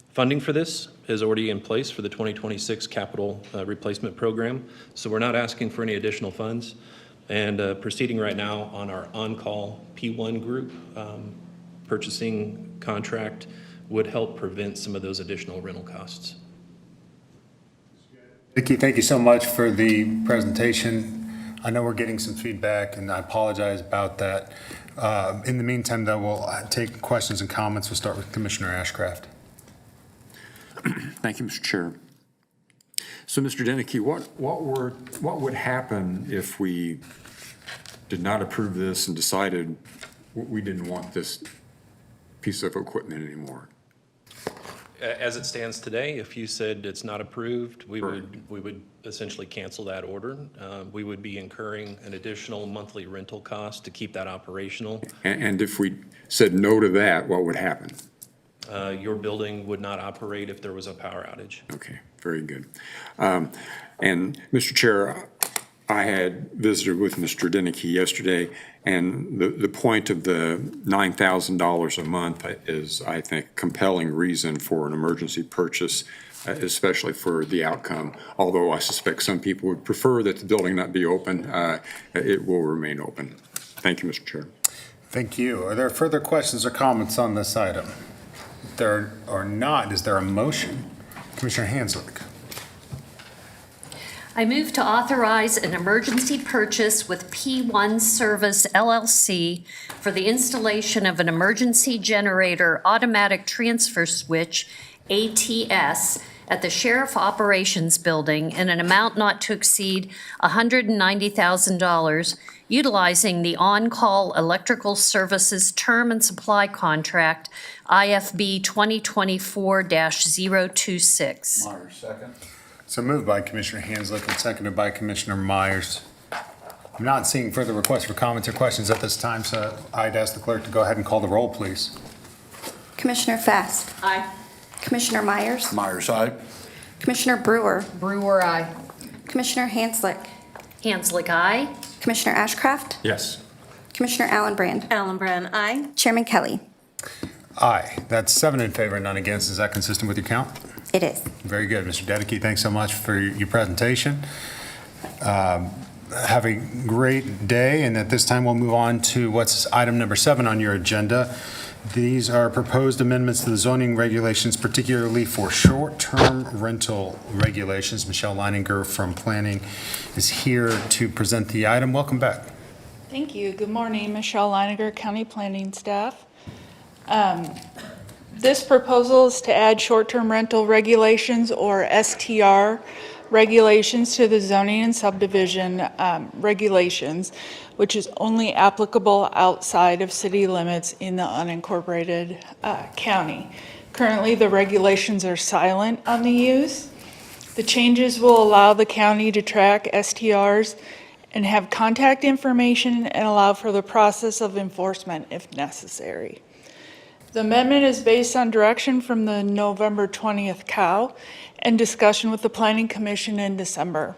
Funding for this is already in place for the 2026 capital replacement program, so we're not asking for any additional funds. And proceeding right now on our on-call P1 group purchasing contract would help prevent some of those additional rental costs. Vicki, thank you so much for the presentation. I know we're getting some feedback, and I apologize about that. In the meantime, though, we'll take questions and comments. We'll start with Commissioner Ashcraft. Thank you, Mr. Chair. So, Mr. Dedeke, what would happen if we did not approve this and decided we didn't want this piece of equipment anymore? As it stands today, if you said it's not approved, we would essentially cancel that order. We would be incurring an additional monthly rental cost to keep that operational. And if we said no to that, what would happen? Your building would not operate if there was a power outage. Okay, very good. And Mr. Chair, I had visited with Mr. Dedeke yesterday, and the point of the $9,000 a month is, I think, compelling reason for an emergency purchase, especially for the outcome. Although I suspect some people would prefer that the building not be open, it will remain open. Thank you, Mr. Chair. Thank you. Are there further questions or comments on this item? If there are not, is there a motion? Commissioner Hanslick. I move to authorize an emergency purchase with P1 Service LLC for the installation of an emergency generator automatic transfer switch ATS at the Sheriff Operations Building in an amount not to exceed $190,000, utilizing the On-Call Electrical Services Term and Supply Contract, IFB 2024-026. Myers, second. So moved by Commissioner Hanslick and seconded by Commissioner Myers. I'm not seeing further requests for comments or questions at this time, so I'd ask the clerk to go ahead and call the roll, please. Commissioner Fast. Aye. Commissioner Myers. Myers, aye. Commissioner Brewer. Brewer, aye. Commissioner Hanslick. Hanslick, aye. Commissioner Ashcraft. Yes. Commissioner Allenbrand. Allenbrand, aye. Chairman Kelly. Aye. That's 7 in favor, none against. Is that consistent with your count? It is. Very good. Mr. Dedeke, thanks so much for your presentation. Have a great day, and at this time, we'll move on to what's item number 7 on your agenda. These are proposed amendments to the zoning regulations, particularly for short-term rental regulations. Michelle Leininger from Planning is here to present the item. Welcome back. Thank you. Good morning, Michelle Leininger, County Planning staff. This proposal is to add short-term rental regulations, or STR regulations, to the zoning and subdivision regulations, which is only applicable outside of city limits in the unincorporated county. Currently, the regulations are silent on the use. The changes will allow the county to track STRs and have contact information and allow for the process of enforcement if necessary. The amendment is based on direction from the November 20th COW and discussion with the Planning Commission in December.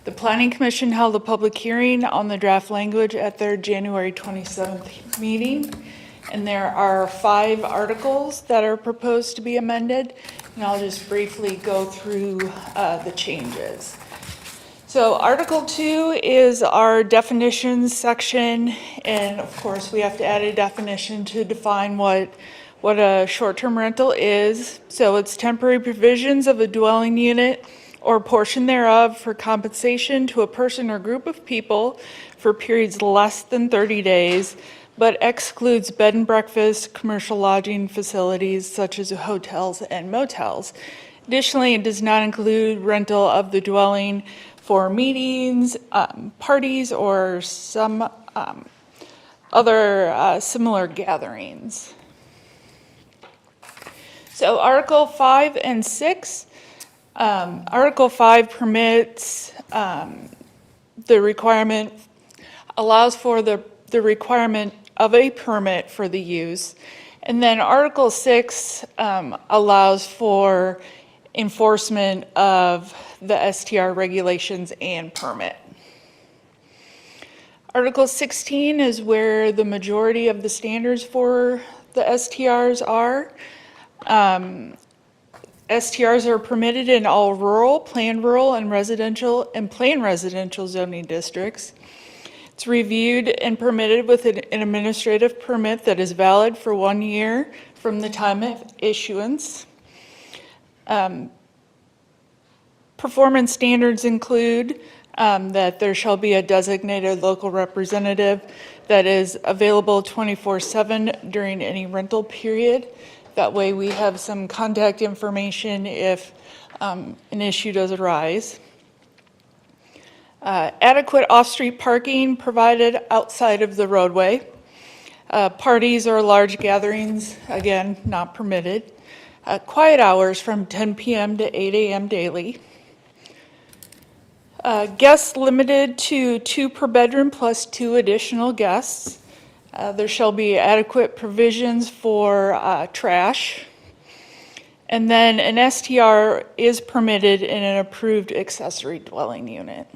The Planning Commission held a public hearing on the draft language at their January 27th meeting, and there are 5 articles that are proposed to be amended, and I'll just briefly go through the changes. So Article 2 is our definitions section, and of course we have to add a definition to define what a short-term rental is. So it's temporary provisions of a dwelling unit or portion thereof for compensation to a person or group of people for periods less than 30 days, but excludes bed and breakfast, commercial lodging facilities such as hotels and motels. Additionally, it does not include rental of the dwelling for meetings, parties, or some other similar gatherings. So Article 5 and 6. Article 5 permits the requirement, allows for the requirement of a permit for the use. And then Article 6 allows for enforcement of the STR regulations and permit. Article 16 is where the majority of the standards for the STRs are. STRs are permitted in all rural, planned rural, and residential and planned residential zoning districts. It's reviewed and permitted with an administrative permit that is valid for 1 year from the time of issuance. Performance standards include that there shall be a designated local representative that is available 24/7 during any rental period. That way we have some contact information if an issue does arise. Adequate off-street parking provided outside of the roadway. Parties or large gatherings, again, not permitted. Quiet hours from 10 p.m. to 8 a.m. daily. Guests limited to 2 per bedroom plus 2 additional guests. There shall be adequate provisions for trash. And then an STR is permitted in an approved accessory dwelling unit.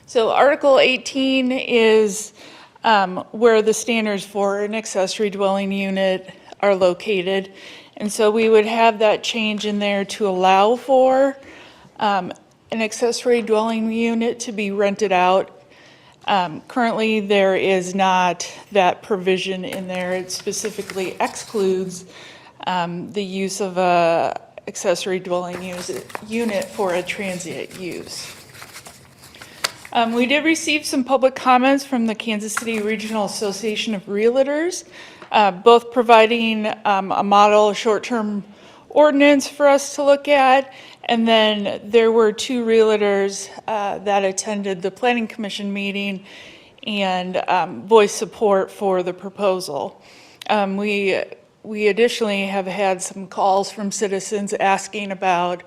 So Article 18 is where the standards for an accessory dwelling unit are located. And so we would have that change in there to allow for an accessory dwelling unit to be rented out. Currently, there is not that provision in there. It specifically excludes the use of a accessory dwelling unit for a transient use. We did receive some public comments from the Kansas City Regional Association of Realtors, both providing a model short-term ordinance for us to look at. And then there were 2 realtors that attended the Planning Commission meeting and voiced support for the proposal. We additionally have had some calls from citizens asking about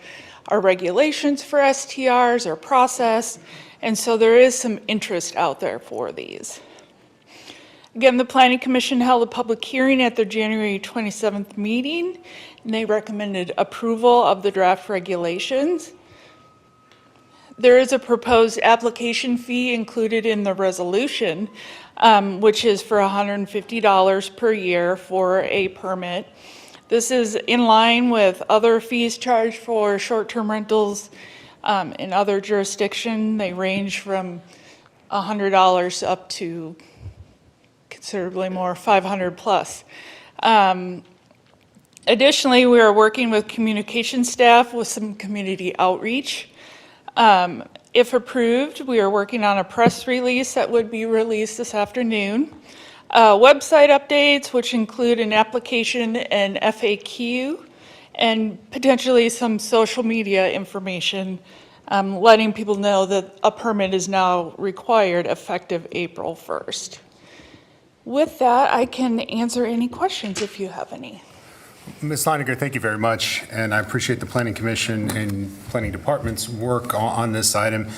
our regulations for STRs, our process, and so there is some interest out there for these. Again, the Planning Commission held a public hearing at their January 27th meeting, and they recommended approval of the draft regulations. There is a proposed application fee included in the resolution, which is for $150 per year for a permit. This is in line with other fees charged for short-term rentals in other jurisdictions. They range from $100 up to considerably more, 500 plus. Additionally, we are working with communication staff with some community outreach. If approved, we are working on a press release that would be released this afternoon. Website updates, which include an application and FAQ, and potentially some social media information, letting people know that a permit is now required effective April 1st. With that, I can answer any questions if you have any. Ms. Leininger, thank you very much, and I appreciate the Planning Commission and Planning Department's work on this item.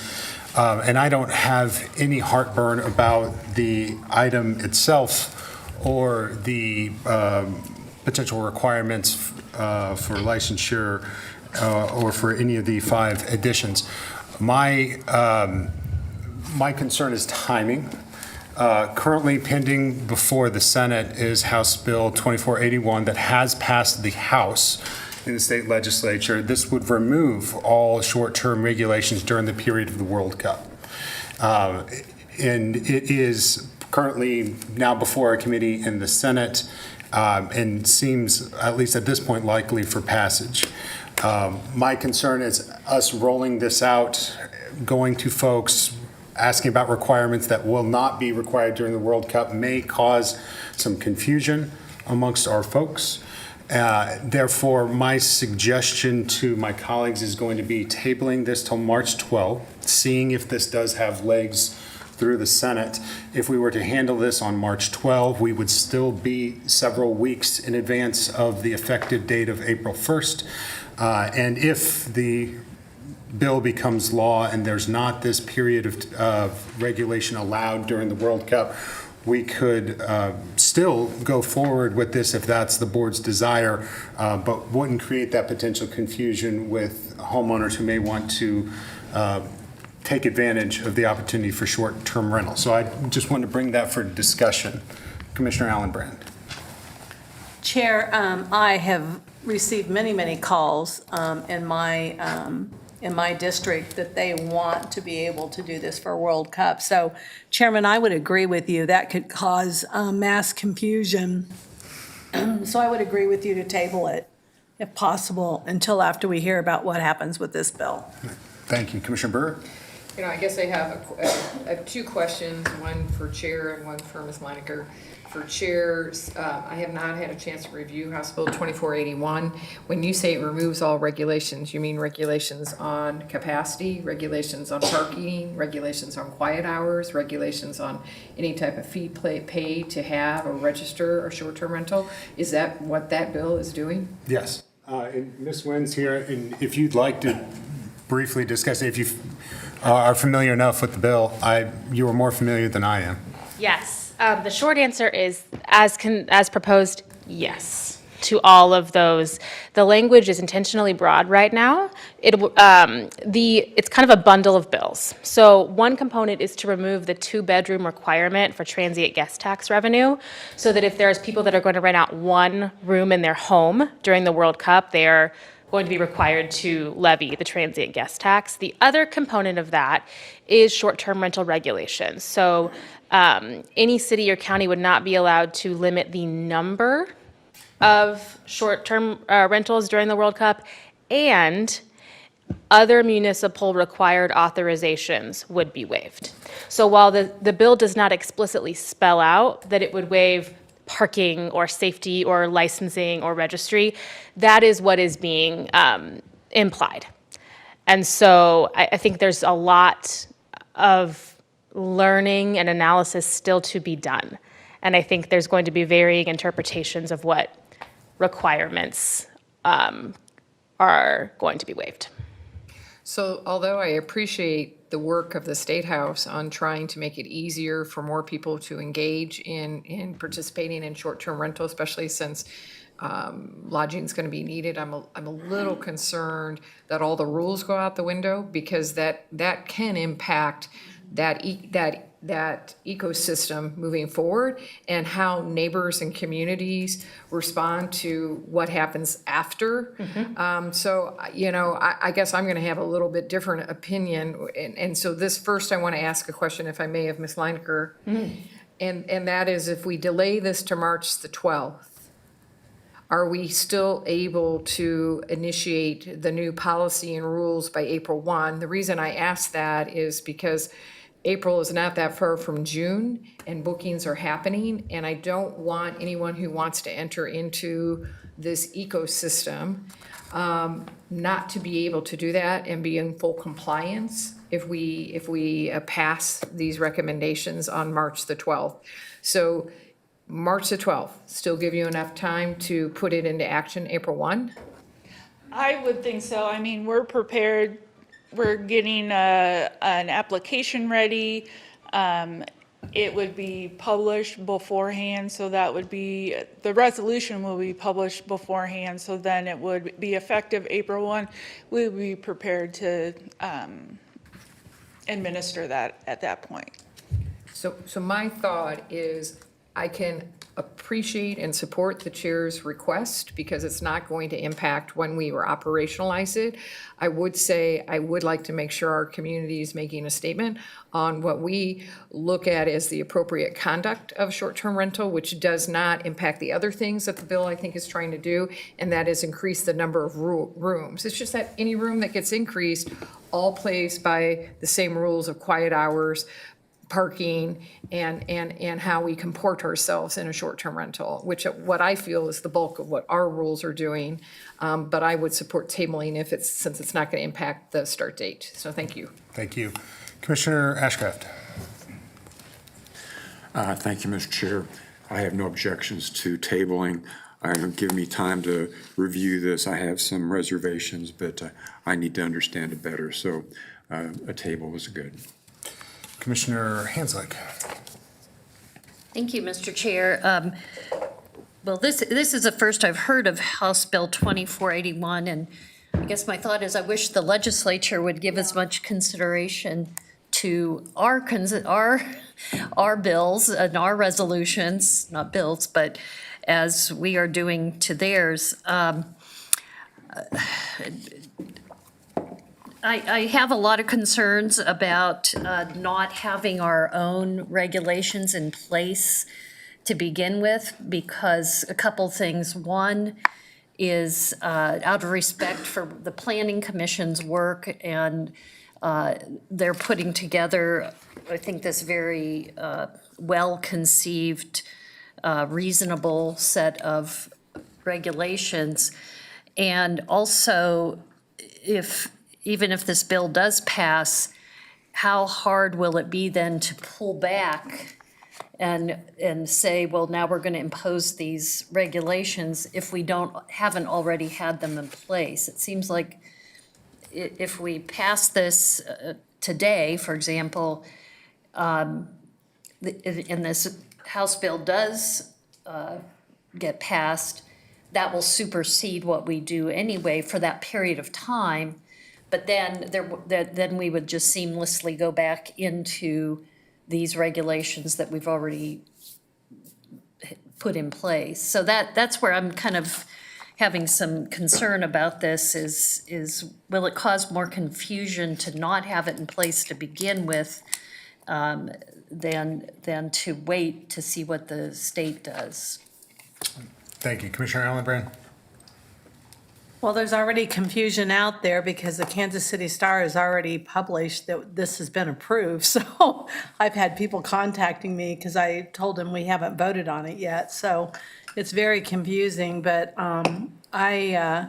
And I don't have any heartburn about the item itself or the potential requirements for licensure or for any of the 5 additions. My concern is timing. Currently pending before the Senate is House Bill 2481 that has passed the House in the state legislature. This would remove all short-term regulations during the period of the World Cup. And it is currently now before a committee in the Senate and seems, at least at this point, likely for passage. My concern is us rolling this out, going to folks, asking about requirements that will not be required during the World Cup may cause some confusion amongst our folks. Therefore, my suggestion to my colleagues is going to be tabling this till March 12th, seeing if this does have legs through the Senate. If we were to handle this on March 12, we would still be several weeks in advance of the effective date of April 1st. And if the bill becomes law and there's not this period of regulation allowed during the World Cup, we could still go forward with this if that's the board's desire, but wouldn't create that potential confusion with homeowners who may want to take advantage of the opportunity for short-term rental. So I just wanted to bring that for discussion. Commissioner Allenbrand. Chair, I have received many calls in my district that they want to be able to do this for World Cup. So, Chairman, I would agree with you. That could cause mass confusion. So I would agree with you to table it, if possible, until after we hear about what happens with this bill. Thank you. Commissioner Burr? I guess I have 2 questions, one for Chair and one for Ms. Leininger. For chairs, I have not had a chance to review House Bill 2481. When you say it removes all regulations, you mean regulations on capacity, regulations on parking, regulations on quiet hours, regulations on any type of fee paid to have or register a short-term rental? Is that what that bill is doing? Yes. And Ms. Wynn's here, and if you'd like to briefly discuss it, if you are familiar enough with the bill, you are more familiar than I am. Yes. The short answer is, as proposed, yes, to all of those. The language is intentionally broad right now. It's kind of a bundle of bills. So one component is to remove the 2-bedroom requirement for transient guest tax revenue, so that if there's people that are going to rent out 1 room in their home during the World Cup, they are going to be required to levy the transient guest tax. The other component of that is short-term rental regulations. So any city or county would not be allowed to limit the number of short-term rentals during the World Cup, and other municipal required authorizations would be waived. So while the bill does not explicitly spell out that it would waive parking or safety or licensing or registry, that is what is being implied. And so I think there's a lot of learning and analysis still to be done. And I think there's going to be varying interpretations of what requirements are going to be waived. So although I appreciate the work of the State House on trying to make it easier for more people to engage in participating in short-term rental, especially since lodging is going to be needed, I'm a little concerned that all the rules go out the window, because that can impact that ecosystem moving forward, and how neighbors and communities respond to what happens after. So, I guess I'm going to have a little bit different opinion. And so this first, I want to ask a question, if I may, of Ms. Leinecker. And that is, if we delay this to March the 12th, are we still able to initiate the new policy and rules by April 1? The reason I ask that is because April is not that far from June, and bookings are happening, and I don't want anyone who wants to enter into this ecosystem not to be able to do that and be in full compliance if we pass these recommendations on March the 12th. So March the 12th, still give you enough time to put it into action April 1? I would think so. I mean, we're prepared. We're getting an application ready. It would be published beforehand, so that would be, the resolution will be published beforehand, so then it would be effective April 1. We would be prepared to administer that at that point. So my thought is, I can appreciate and support the chair's request because it's not going to impact when we operationalize it. I would say I would like to make sure our community is making a statement on what we look at as the appropriate conduct of short-term rental, which does not impact the other things that the bill, I think, is trying to do, and that is increase the number of rooms. It's just that any room that gets increased all plays by the same rules of quiet hours, parking, and how we comport ourselves in a short-term rental, which what I feel is the bulk of what our rules are doing. But I would support tabling since it's not going to impact the start date. So thank you. Thank you. Commissioner Ashcraft. Thank you, Mr. Chair. I have no objections to tabling. Give me time to review this. I have some reservations, but I need to understand it better. So a table was good. Commissioner Hanslick. Thank you, Mr. Chair. Well, this is the first I've heard of House Bill 2481, and I guess my thought is I wish the legislature would give as much consideration to our bills and our resolutions, not bills, but as we are doing to theirs. I have a lot of concerns about not having our own regulations in place to begin with, because a couple things. One is out of respect for the Planning Commission's work, and they're putting together, I think, this very well-conceived, reasonable set of regulations. And also, even if this bill does pass, how hard will it be then to pull back and say, well, now we're going to impose these regulations if we haven't already had them in place? It seems like if we pass this today, for example, and this House bill does get passed, that will supersede what we do anyway for that period of time. But then we would just seamlessly go back into these regulations that we've already put in place. So that's where I'm kind of having some concern about this is will it cause more confusion to not have it in place to begin with than to wait to see what the state does? Thank you. Commissioner Allenbrand. Well, there's already confusion out there because the Kansas City Star has already published that this has been approved. So I've had people contacting me because I told them we haven't voted on it yet. So it's very confusing, but I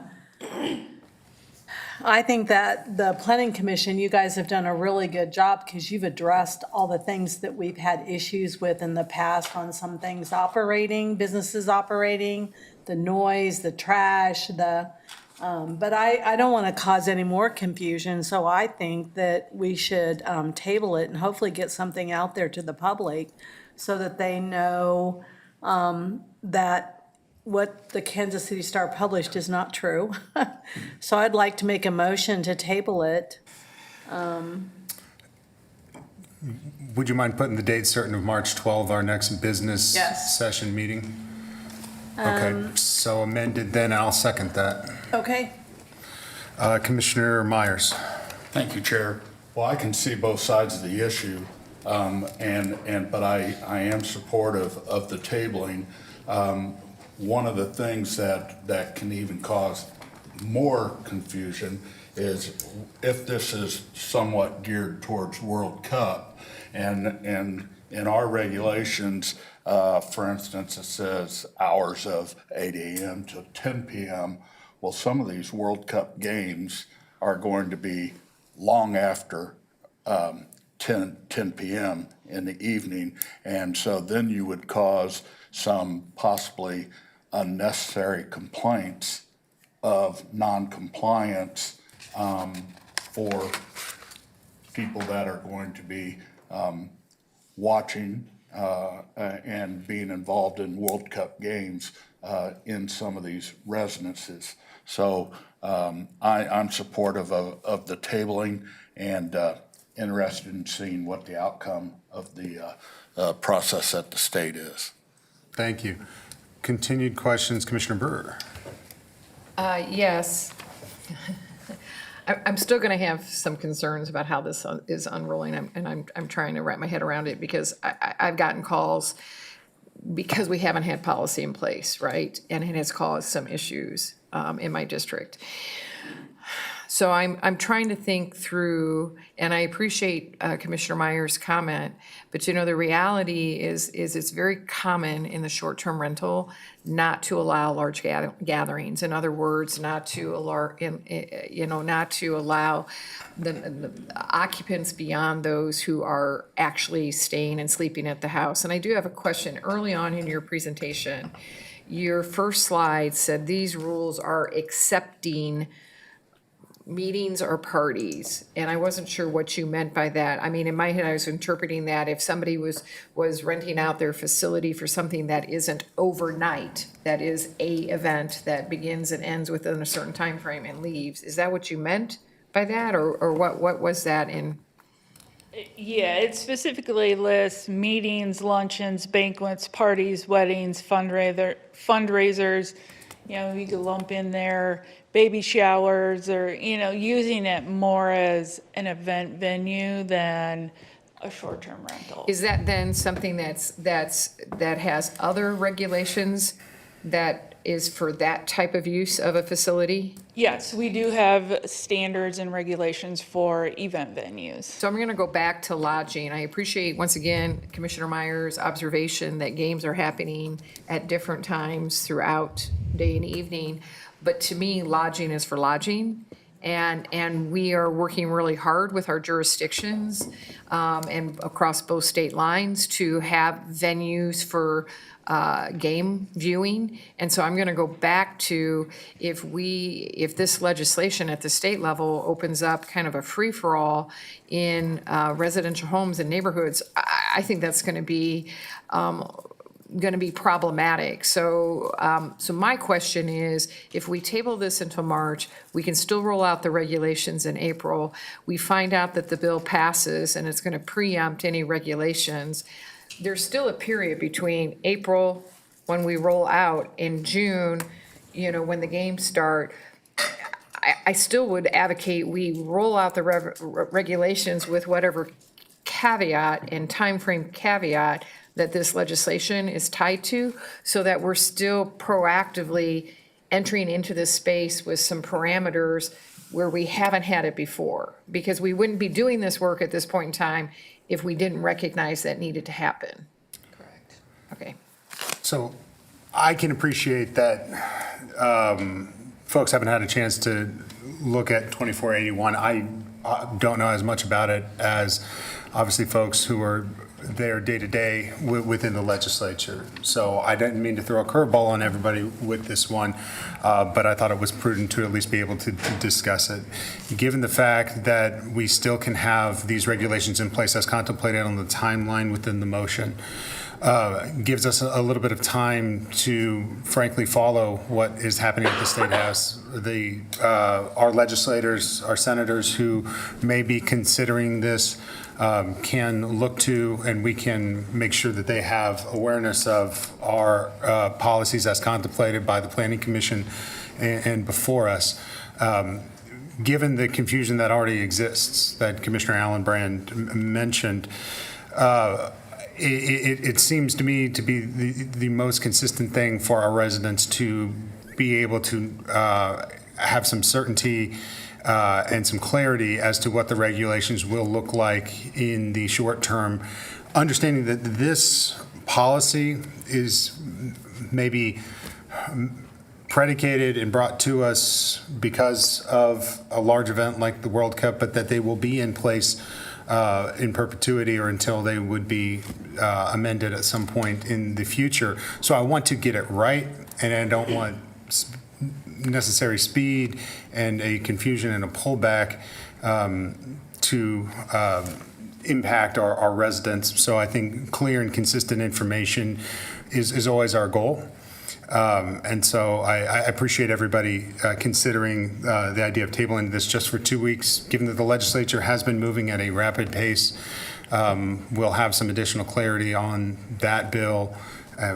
think that the Planning Commission, you guys have done a really good job because you've addressed all the things that we've had issues with in the past on some things operating, businesses operating, the noise, the trash, but I don't want to cause any more confusion, so I think that we should table it and hopefully get something out there to the public so that they know that what the Kansas City Star published is not true. So I'd like to make a motion to table it. Would you mind putting the date certain of March 12th, our next business Yes. session meeting? Okay, so amended then, I'll second that. Okay. Commissioner Myers. Thank you, Chair. Well, I can see both sides of the issue, but I am supportive of the tabling. One of the things that can even cause more confusion is if this is somewhat geared towards World Cup, and in our regulations, for instance, it says hours of 8 a.m. to 10 p.m. Well, some of these World Cup games are going to be long after 10 p.m. in the evening, and so then you would cause some possibly unnecessary complaints of non-compliance for people that are going to be watching and being involved in World Cup games in some of these residences. So I'm supportive of the tabling and interested in seeing what the outcome of the process at the state is. Thank you. Continued questions, Commissioner Burr. Yes. I'm still going to have some concerns about how this is unrolling, and I'm trying to wrap my head around it because I've gotten calls because we haven't had policy in place, right? And it has caused some issues in my district. So I'm trying to think through, and I appreciate Commissioner Myers' comment, but the reality is it's very common in the short-term rental not to allow large gatherings. In other words, not to allow the occupants beyond those who are actually staying and sleeping at the house. And I do have a question. Early on in your presentation, your first slide said these rules are accepting meetings or parties, and I wasn't sure what you meant by that. I mean, in my head, I was interpreting that if somebody was renting out their facility for something that isn't overnight, that is a event that begins and ends within a certain time frame and leaves. Is that what you meant by that, or what was that in? Yeah, it specifically lists meetings, luncheons, banquets, parties, weddings, fundraisers. We could lump in there baby showers or, using it more as an event venue than a short-term rental. Is that then something that has other regulations that is for that type of use of a facility? Yes, we do have standards and regulations for event venues. So I'm going to go back to lodging. I appreciate, once again, Commissioner Myers' observation that games are happening at different times throughout day and evening. But to me, lodging is for lodging. And we are working really hard with our jurisdictions and across both state lines to have venues for game viewing. And so I'm going to go back to if this legislation at the state level opens up kind of a free-for-all in residential homes and neighborhoods, I think that's going to be problematic. So my question is, if we table this until March, we can still roll out the regulations in April. We find out that the bill passes and it's going to preempt any regulations. There's still a period between April, when we roll out, in June, when the games start. I still would advocate we roll out the regulations with whatever caveat and timeframe caveat that this legislation is tied to, so that we're still proactively entering into this space with some parameters where we haven't had it before, because we wouldn't be doing this work at this point in time if we didn't recognize that needed to happen. Correct. Okay. So I can appreciate that folks haven't had a chance to look at 2481. I don't know as much about it as obviously folks who are there day to day within the legislature. So I didn't mean to throw a curveball on everybody with this one, but I thought it was prudent to at least be able to discuss it. Given the fact that we still can have these regulations in place as contemplated on the timeline within the motion, gives us a little bit of time to frankly follow what is happening at the State House. Our legislators, our senators who may be considering this can look to, and we can make sure that they have awareness of our policies as contemplated by the Planning Commission and before us. Given the confusion that already exists that Commissioner Allenbrand mentioned, it seems to me to be the most consistent thing for our residents to be able to have some certainty and some clarity as to what the regulations will look like in the short term, understanding that this policy is maybe predicated and brought to us because of a large event like the World Cup, but that they will be in place in perpetuity or until they would be amended at some point in the future. So I want to get it right, and I don't want necessary speed and a confusion and a pullback to impact our residents. So I think clear and consistent information is always our goal. And so I appreciate everybody considering the idea of tabling this just for 2 weeks. Given that the legislature has been moving at a rapid pace, we'll have some additional clarity on that bill,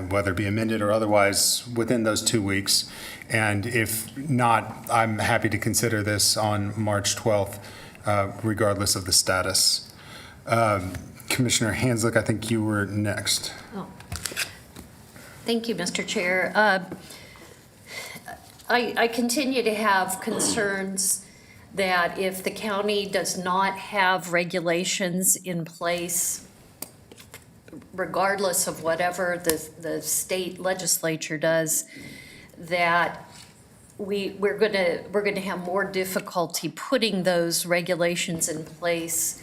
whether it be amended or otherwise, within those 2 weeks. And if not, I'm happy to consider this on March 12th, regardless of the status. Commissioner Hanslick, I think you were next. Oh. Thank you, Mr. Chair. I continue to have concerns that if the county does not have regulations in place, regardless of whatever the state legislature does, that we're gonna have more difficulty putting those regulations in place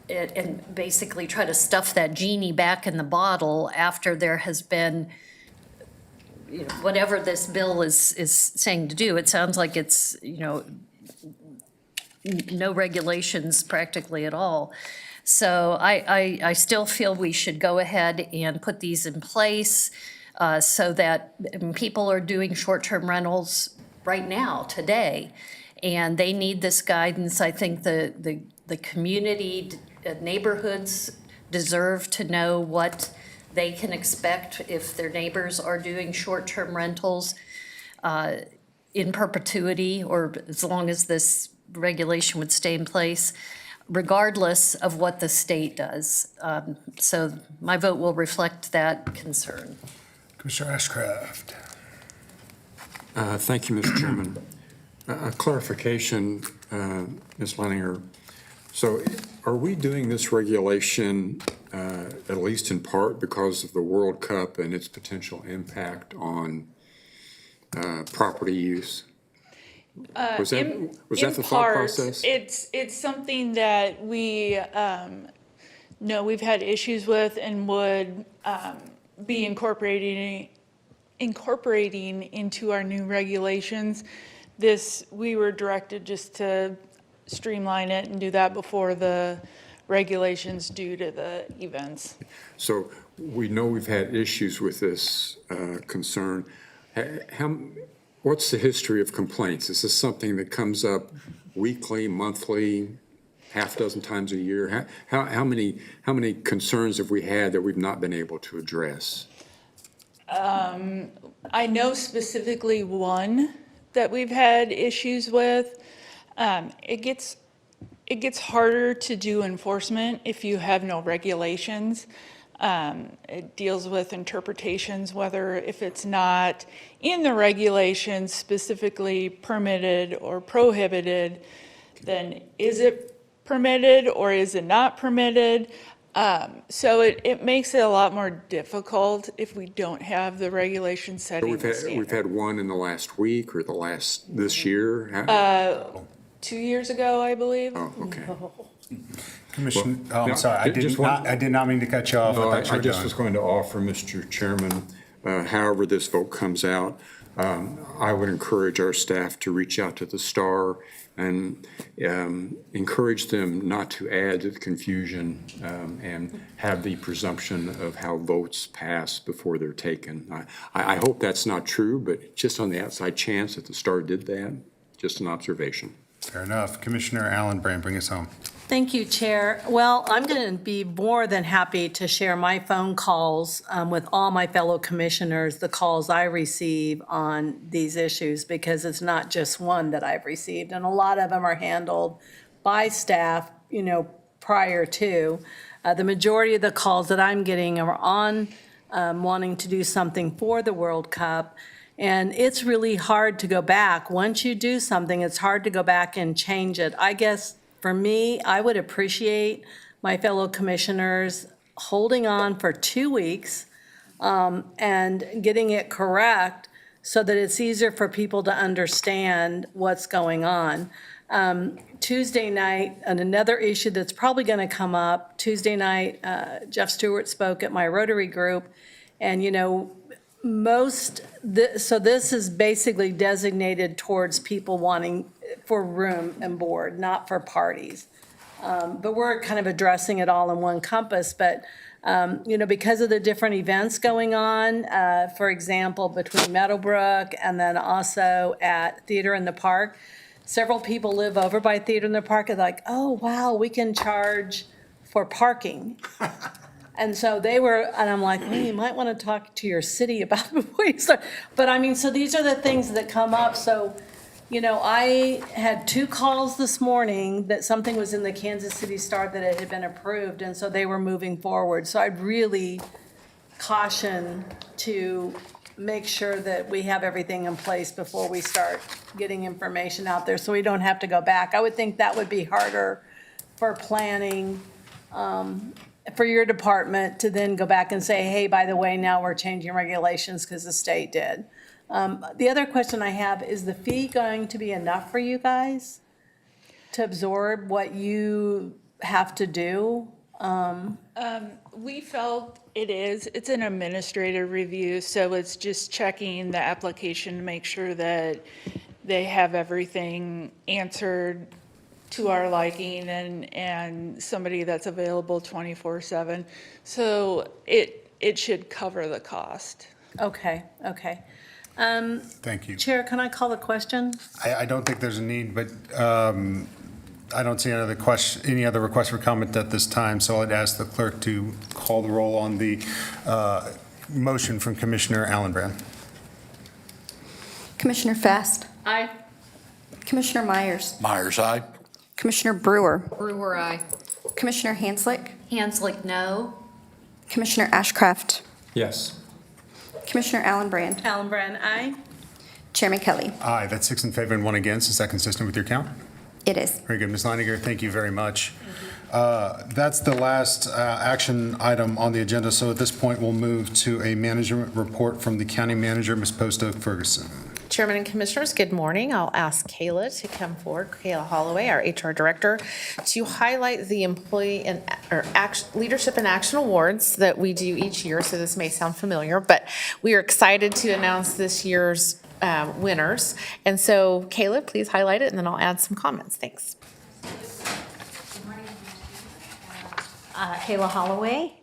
and basically try to stuff that genie back in the bottle after there has been, you know, whatever this bill is saying to do. It sounds like it's, you know, no regulations practically at all. So I still feel we should go ahead and put these in place so that people are doing short-term rentals right now, today, and they need this guidance. I think the community, neighborhoods deserve to know what they can expect if their neighbors are doing short-term rentals in perpetuity, or as long as this regulation would stay in place, regardless of what the state does. So my vote will reflect that concern. Commissioner Ashcraft. Thank you, Mr. Chairman. A clarification, Ms. Leininger. So are we doing this regulation at least in part because of the World Cup and its potential impact on property use? Was that the thought process? It's something that we know we've had issues with and would be incorporating into our new regulations. We were directed just to streamline it and do that before the regulations due to the events. So we know we've had issues with this concern. What's the history of complaints? Is this something that comes up weekly, monthly, half dozen times a year? How many concerns have we had that we've not been able to address? I know specifically one that we've had issues with. It gets harder to do enforcement if you have no regulations. It deals with interpretations, whether if it's not in the regulations specifically permitted or prohibited, then is it permitted or is it not permitted? So it makes it a lot more difficult if we don't have the regulation setting the We've standard. had one in the last week or this year? 2 years ago, I believe. Oh, okay. Commissioner, Well, I'm sorry, I did not mean to cut you off. No, thought you I were just done. was going to offer, Mr. Chairman, however this vote comes out, I would encourage our staff to reach out to the STAR and encourage them not to add to the confusion and have the presumption of how votes pass before they're taken. I hope that's not true, but just on the outside chance that the STAR did that, just an observation. Fair enough. Commissioner Allen Brand, bring us home. Thank you, Chair. Well, I'm going to be more than happy to share my phone calls with all my fellow commissioners, the calls I receive on these issues, because it's not just one that I've received. And a lot of them are handled by staff, prior to. The majority of the calls that I'm getting are on wanting to do something for the World Cup. And it's really hard to go back. Once you do something, it's hard to go back and change it. I guess for me, I would appreciate my fellow commissioners holding on for 2 weeks and getting it correct so that it's easier for people to understand what's going on. Tuesday night, and another issue that's probably going to come up, Tuesday night, Jeff Stewart spoke at my Rotary group, and so this is basically designated towards people wanting for room and board, not for parties. But we're kind of addressing it all in one compass. But, because of the different events going on, for example, between Meadowbrook and then also at Theater in the Park, several people live over by Theater in the Park and like, oh, wow, we can charge for parking. And so and I'm like, well, you might want to talk to your city about before you start. But so these are the things that come up. So, I had 2 calls this morning that something was in the Kansas City Star that it had been approved, and so they were moving forward. So I'd really caution to make sure that we have everything in place before we start getting information out there so we don't have to go back. I would think that would be harder for planning, for your department to then go back and say, hey, by the way, now we're changing regulations because the state did. The other question I have, is the fee going to be enough for you guys to absorb what you have to do? We felt it is. It's an administrative review, so it's just checking the application to make sure that they have everything answered to our liking and somebody that's available 24/7. So it should cover the cost. Okay. Thank you. Chair, can I call the question? I don't think there's a need, but I don't see any other request for comment at this time, so I'd ask the clerk to call the roll on the motion from Commissioner Allen Brand. Commissioner Fast. Aye. Commissioner Myers. Myers, aye. Commissioner Brewer. Brewer, aye. Commissioner Hanslick. Hanslick, no. Commissioner Ashcraft. Yes. Commissioner Allen Brand. Allen Brand, aye. Chairman Kelly. Aye, that's 6 in favor and 1 against. Is that consistent with your count? It is. Very good. Ms. Leininger, thank you very much. That's the last action item on the agenda, so at this point, we'll move to a management report from the county manager, Ms. Posto Ferguson. Chairman and Commissioners, good morning. I'll ask Kayla to come forward, Kayla Holloway, our HR Director, to highlight the Employee and Leadership and Action Awards that we do each year. So this may sound familiar, but we are excited to announce this year's winners. And so Kayla, please highlight it, and then I'll add some comments. Thanks. Kayla Holloway,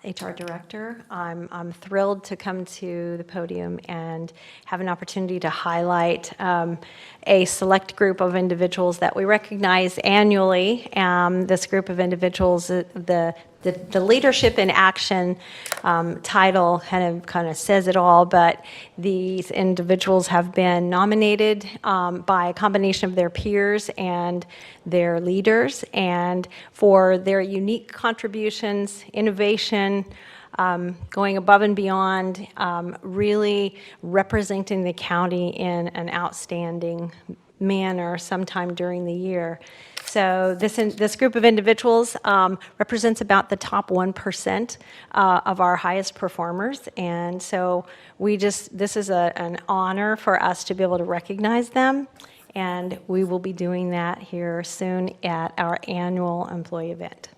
HR Director. I'm thrilled to come to the podium and have an opportunity to highlight a select group of individuals that we recognize annually. This group of individuals, the Leadership in Action title kind of says it all, but these individuals have been nominated by a combination of their peers and their leaders, and for their unique contributions, innovation, going above and beyond, really representing the county in an outstanding manner sometime during the year. So this group of individuals represents about the top 1% of our highest performers. And so this is an honor for us to be able to recognize them. And we will be doing that here soon at our annual employee event.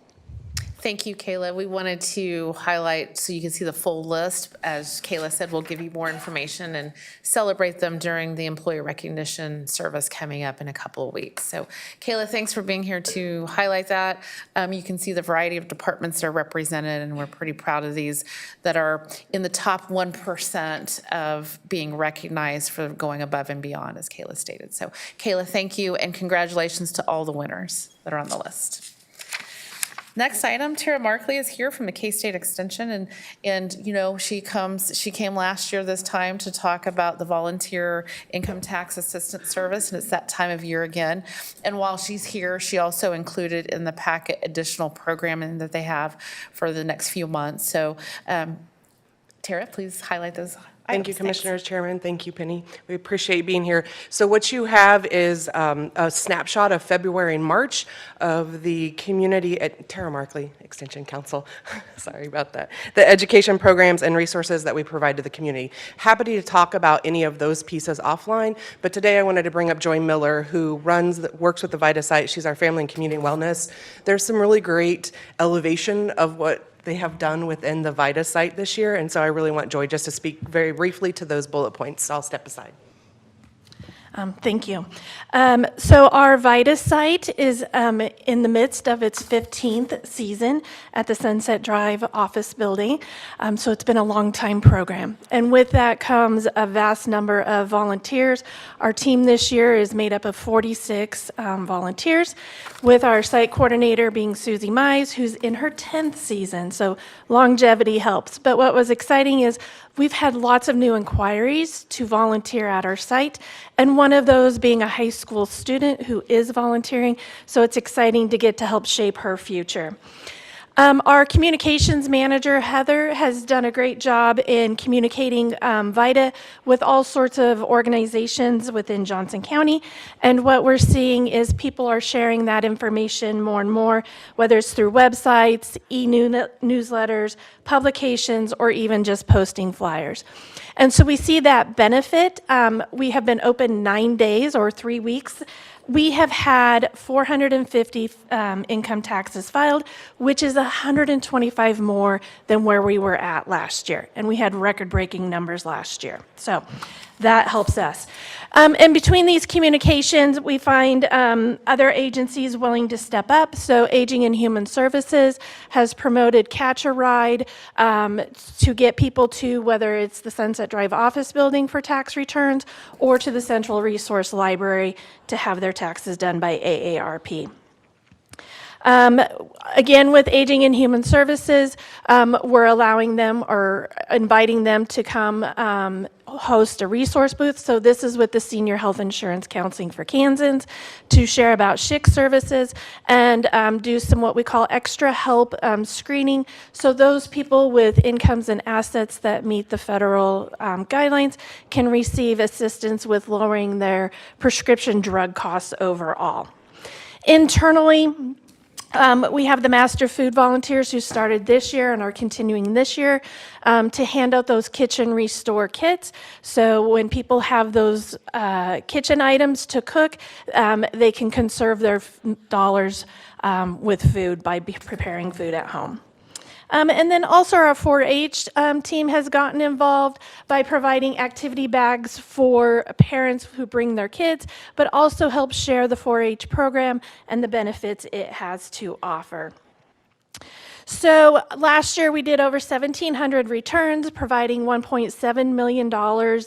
Thank you, Kayla. We wanted to highlight so you can see the full list. As Kayla said, we'll give you more information and celebrate them during the employee recognition service coming up in a couple of weeks. So Kayla, thanks for being here to highlight that. You can see the variety of departments that are represented, and we're pretty proud of these that are in the top 1% of being recognized for going above and beyond, as Kayla stated. So Kayla, thank you, and congratulations to all the winners that are on the list. Next item, Tara Markley is here from the K-State Extension, and you know, she came last year this time to talk about the Volunteer Income Tax Assistance Service, and it's that time of year again. And while she's here, she also included in the packet additional programming that they have for the next few months. So, Tara, please highlight those. Thank you, Commissioners, Chairman. Thank you, Penny. We appreciate being here. So what you have is a snapshot of February and March of the community at Tara Markley Extension Council. Sorry about that. The education programs and resources that we provide to the community. Happy to talk about any of those pieces offline, but today I wanted to bring up Joy Miller, who works with the VITA site. She's our family and community wellness. There's some really great elevation of what they have done within the VITA site this year, and so I really want Joy just to speak very briefly to those bullet points. So I'll step aside. Thank you. So our VITA site is in the midst of its 15th season at the Sunset Drive office building. So it's been a long time program. And with that comes a vast number of volunteers. Our team this year is made up of 46 volunteers, with our site coordinator being Susie Mize, who's in her 10th season. So longevity helps. But what was exciting is we've had lots of new inquiries to volunteer at our site, and one of those being a high school student who is volunteering, so it's exciting to get to help shape her future. Our communications manager, Heather, has done a great job in communicating VITA with all sorts of organizations within Johnson County, and what we're seeing is people are sharing that information more and more, whether it's through websites, e-newsletters, publications, or even just posting flyers. And so we see that benefit. We have been open 9 days or 3 weeks. We have had 450 income taxes filed, which is 125 more than where we were at last year. And we had record-breaking numbers last year. So that helps us. And between these communications, we find other agencies willing to step up. So Aging and Human Services has promoted Catch a Ride to get people to, whether it's the Sunset Drive office building for tax returns or to the Central Resource Library to have their taxes done by AARP. Again, with Aging and Human Services, we're allowing them or inviting them to come host a resource booth. So this is with the Senior Health Insurance Counseling for Kansans to share about SHIC services and do some what we call extra help screening. So those people with incomes and assets that meet the federal guidelines can receive assistance with lowering their prescription drug costs overall. Internally, we have the Master Food Volunteers who started this year and are continuing this year to hand out those kitchen restore kits. So when people have those kitchen items to cook, they can conserve their dollars with food by preparing food at home. And then also our 4-H team has gotten involved by providing activity bags for parents who bring their kids, but also help share the 4-H program and the benefits it has to offer. So last year we did over 1,700 returns, providing $1.7 million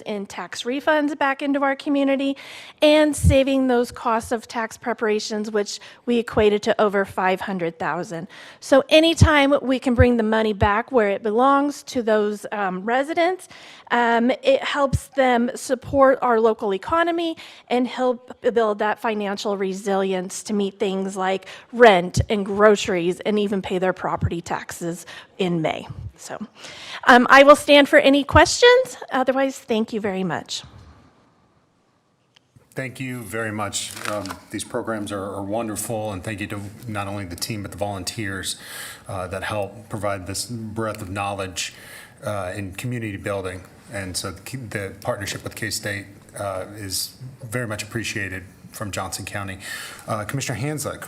in tax refunds back into our community and saving those costs of tax preparations, which we equated to over $500,000. So anytime we can bring the money back where it belongs to those residents, it helps them support our local economy and help build that financial resilience to meet things like rent and groceries and even pay their property property taxes in May. So I will stand for any questions. Otherwise, thank you very much. Thank you very much. These programs are wonderful, and thank you to not only the team, but the volunteers that help provide this breadth of knowledge in community building. And so the partnership with K-State is very much appreciated from Johnson County. Commissioner Hanslick.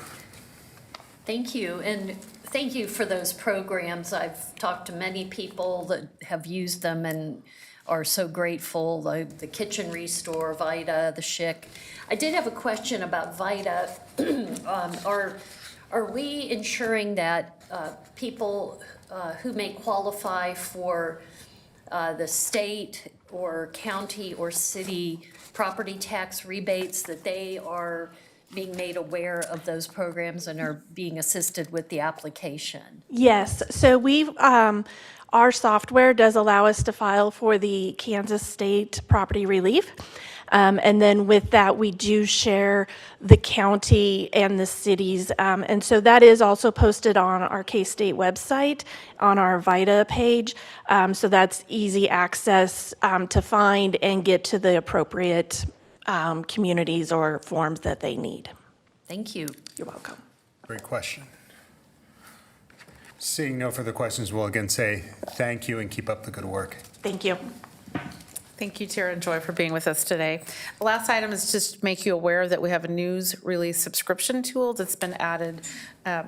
Thank you, and thank you for those programs. I've talked to many people that have used them and are so grateful, the Kitchen Restore, VITA, the SHIC. I did have a question about VITA. Are we ensuring that people who may qualify for the state or county or city property tax rebates, that they are being made aware of those programs and are being assisted with the application? Yes, so our software does allow us to file for the Kansas State Property Relief. And then with that, we do share the county and the cities. And so that is also posted on our K-State website, on our VITA page. So that's easy access to find and get to the appropriate communities or forms that they need. Thank you. You're welcome. Great question. Seeing no further questions, we'll again say thank you and keep up the good work. Thank you. Thank you, Tara and Joy, for being with us today. The last item is just to make you aware that we have a news release subscription tool that's been added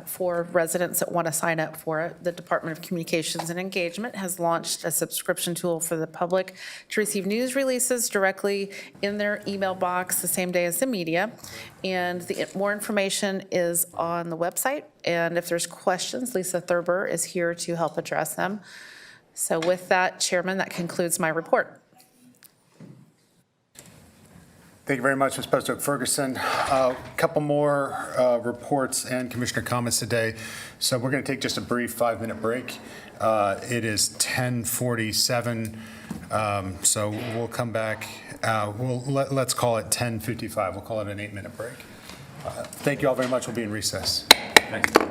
for residents that want to sign up for it. The Department of Communications and Engagement has launched a subscription tool for the public to receive news releases directly in their email box the same day as the media. And more information is on the website. And if there's questions, Lisa Thurber is here to help address them. So with that, Chairman, that concludes my report. Thank you very much, Ms. Postoke Ferguson. A couple more reports and commissioner comments today. So we're going to take just a brief 5-minute break. It is 10:47, so we'll come back. Let's call it 10:55. We'll call it an 8-minute break. Thank you all very much. We'll be in recess. Thank you.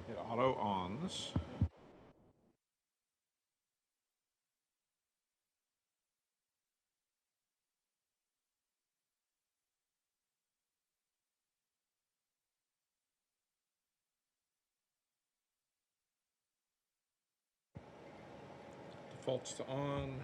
Hit auto ons. Defaults to on.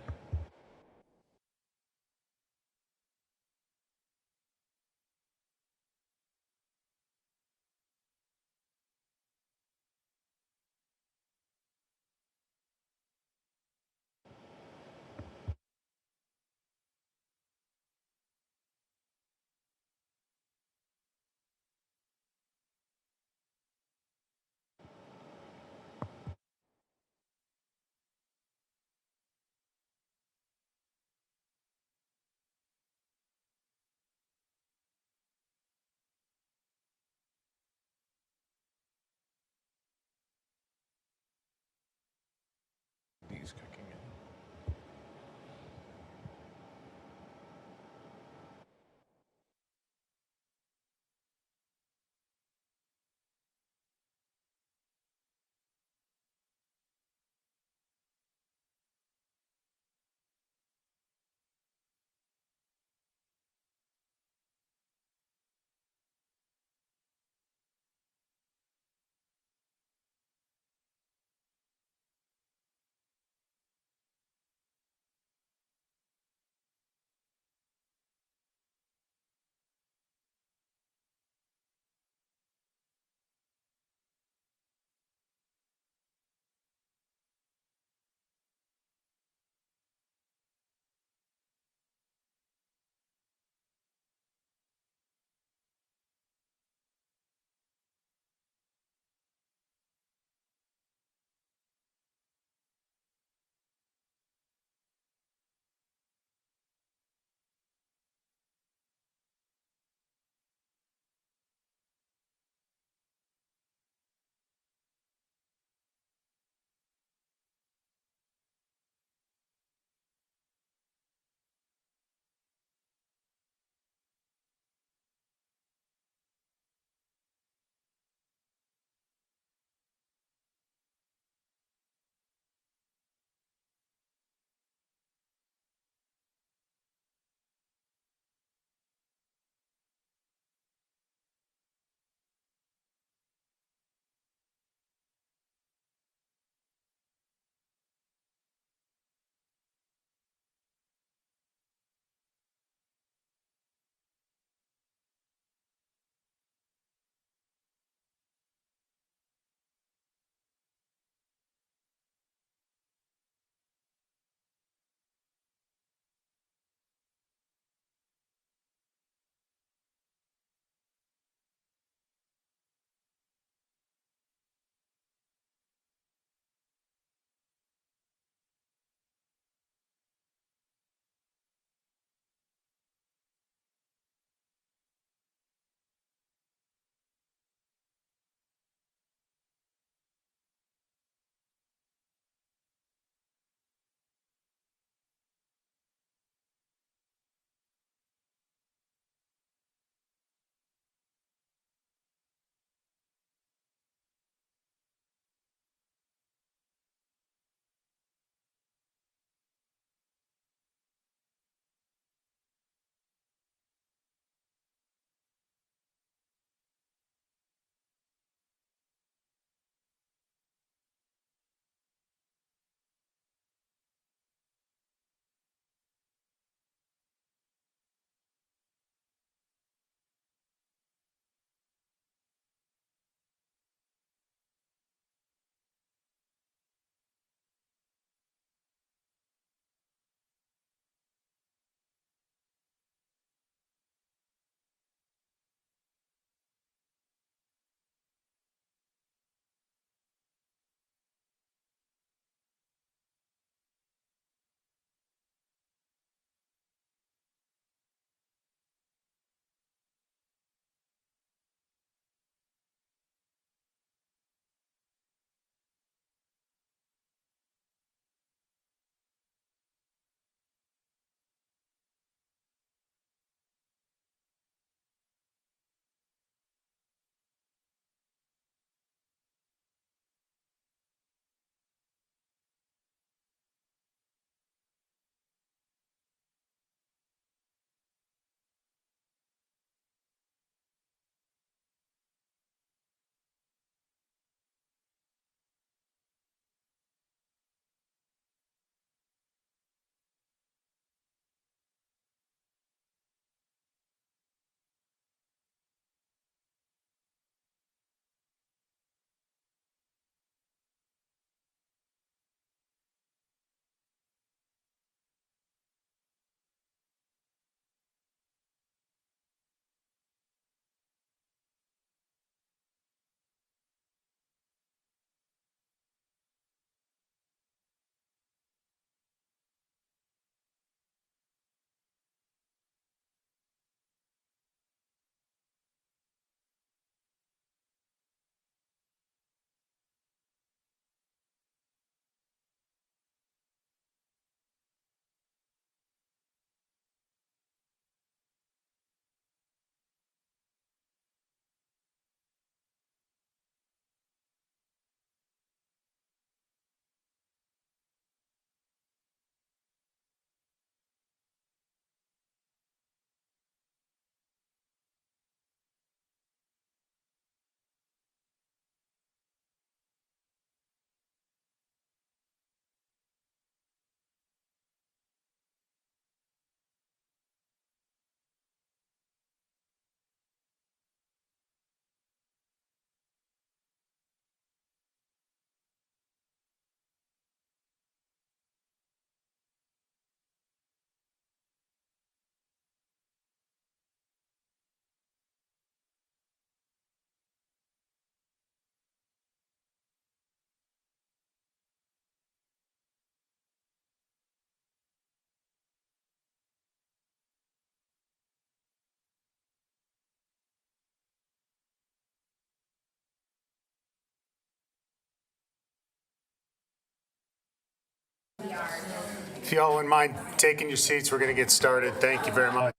If y'all wouldn't mind taking your seats, we're going to get started. Thank you very much.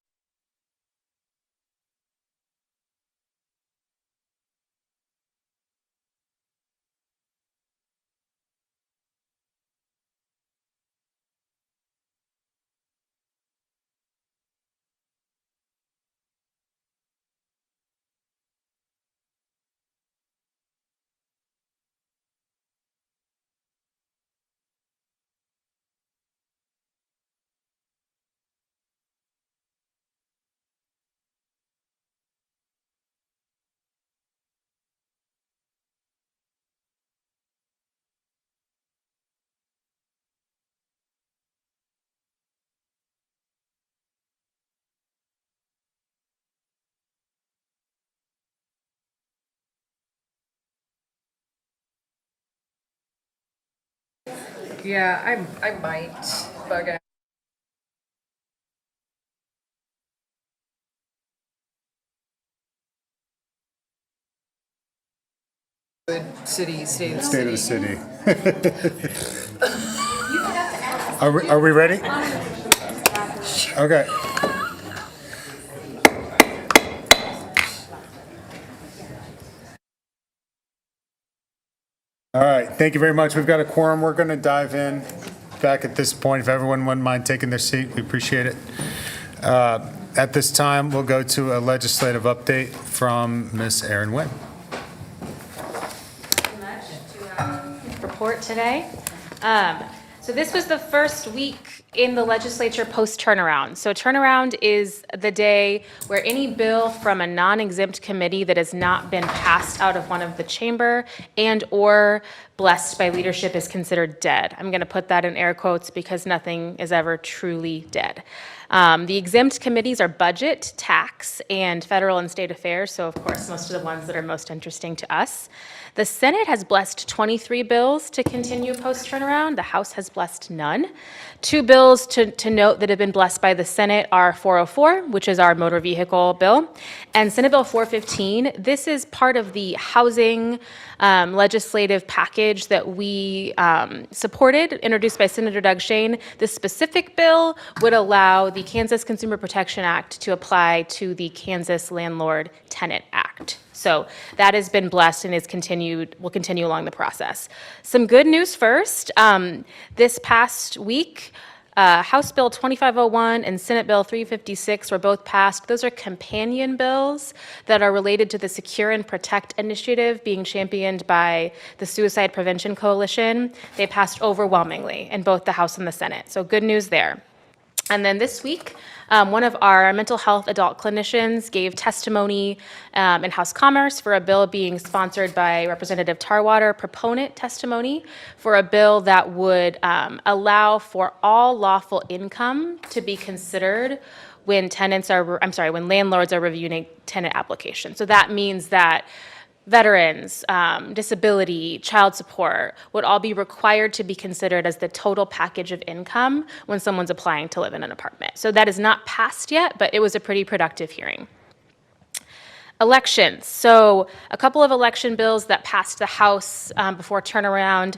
Yeah, I might bug out. Good city, state of the State of the city. city. Are we ready? Okay. All right, thank you very much. We've got a quorum. We're going to dive in back at this point. If everyone wouldn't mind taking their seat, we appreciate it. At this time, we'll go to a legislative update from Ms. Erin Wynn. Report today. So this was the first week in the legislature post-turnaround. So turnaround is the day where any bill from a non-exempt committee that has not been passed out of one of the chamber and or blessed by leadership is considered dead. I'm going to put that in air quotes because nothing is ever truly dead. The exempt committees are budget, tax, and federal and state affairs, so of course most of the ones that are most interesting to us. The Senate has blessed 23 bills to continue post-turnaround. The House has blessed none. 2 bills to note that have been blessed by the Senate are 404, which is our motor vehicle bill, and Senate Bill 415. This is part of the housing legislative package that we supported, introduced by Senator Doug Shane. This specific bill would allow the Kansas Consumer Protection Act to apply to the Kansas Landlord Tenant Act. So that has been blessed and will continue along the process. Some good news first. This past week, House Bill 2501 and Senate Bill 356 were both passed. Those are companion bills that are related to the Secure and Protect initiative being championed by the Suicide Prevention Coalition. They passed overwhelmingly in both the House and the Senate. So good news there. And then this week, one of our mental health adult clinicians gave testimony in House Commerce for a bill being sponsored by Representative Tarwater, proponent testimony for a bill that would allow for all lawful income to be considered when landlords are reviewing tenant applications. So that means that veterans, disability, child support would all be required to be considered as the total package of income when someone's applying to live in an apartment. So that is not passed yet, but it was a pretty productive hearing. Elections. So a couple of election bills that passed the House before turnaround.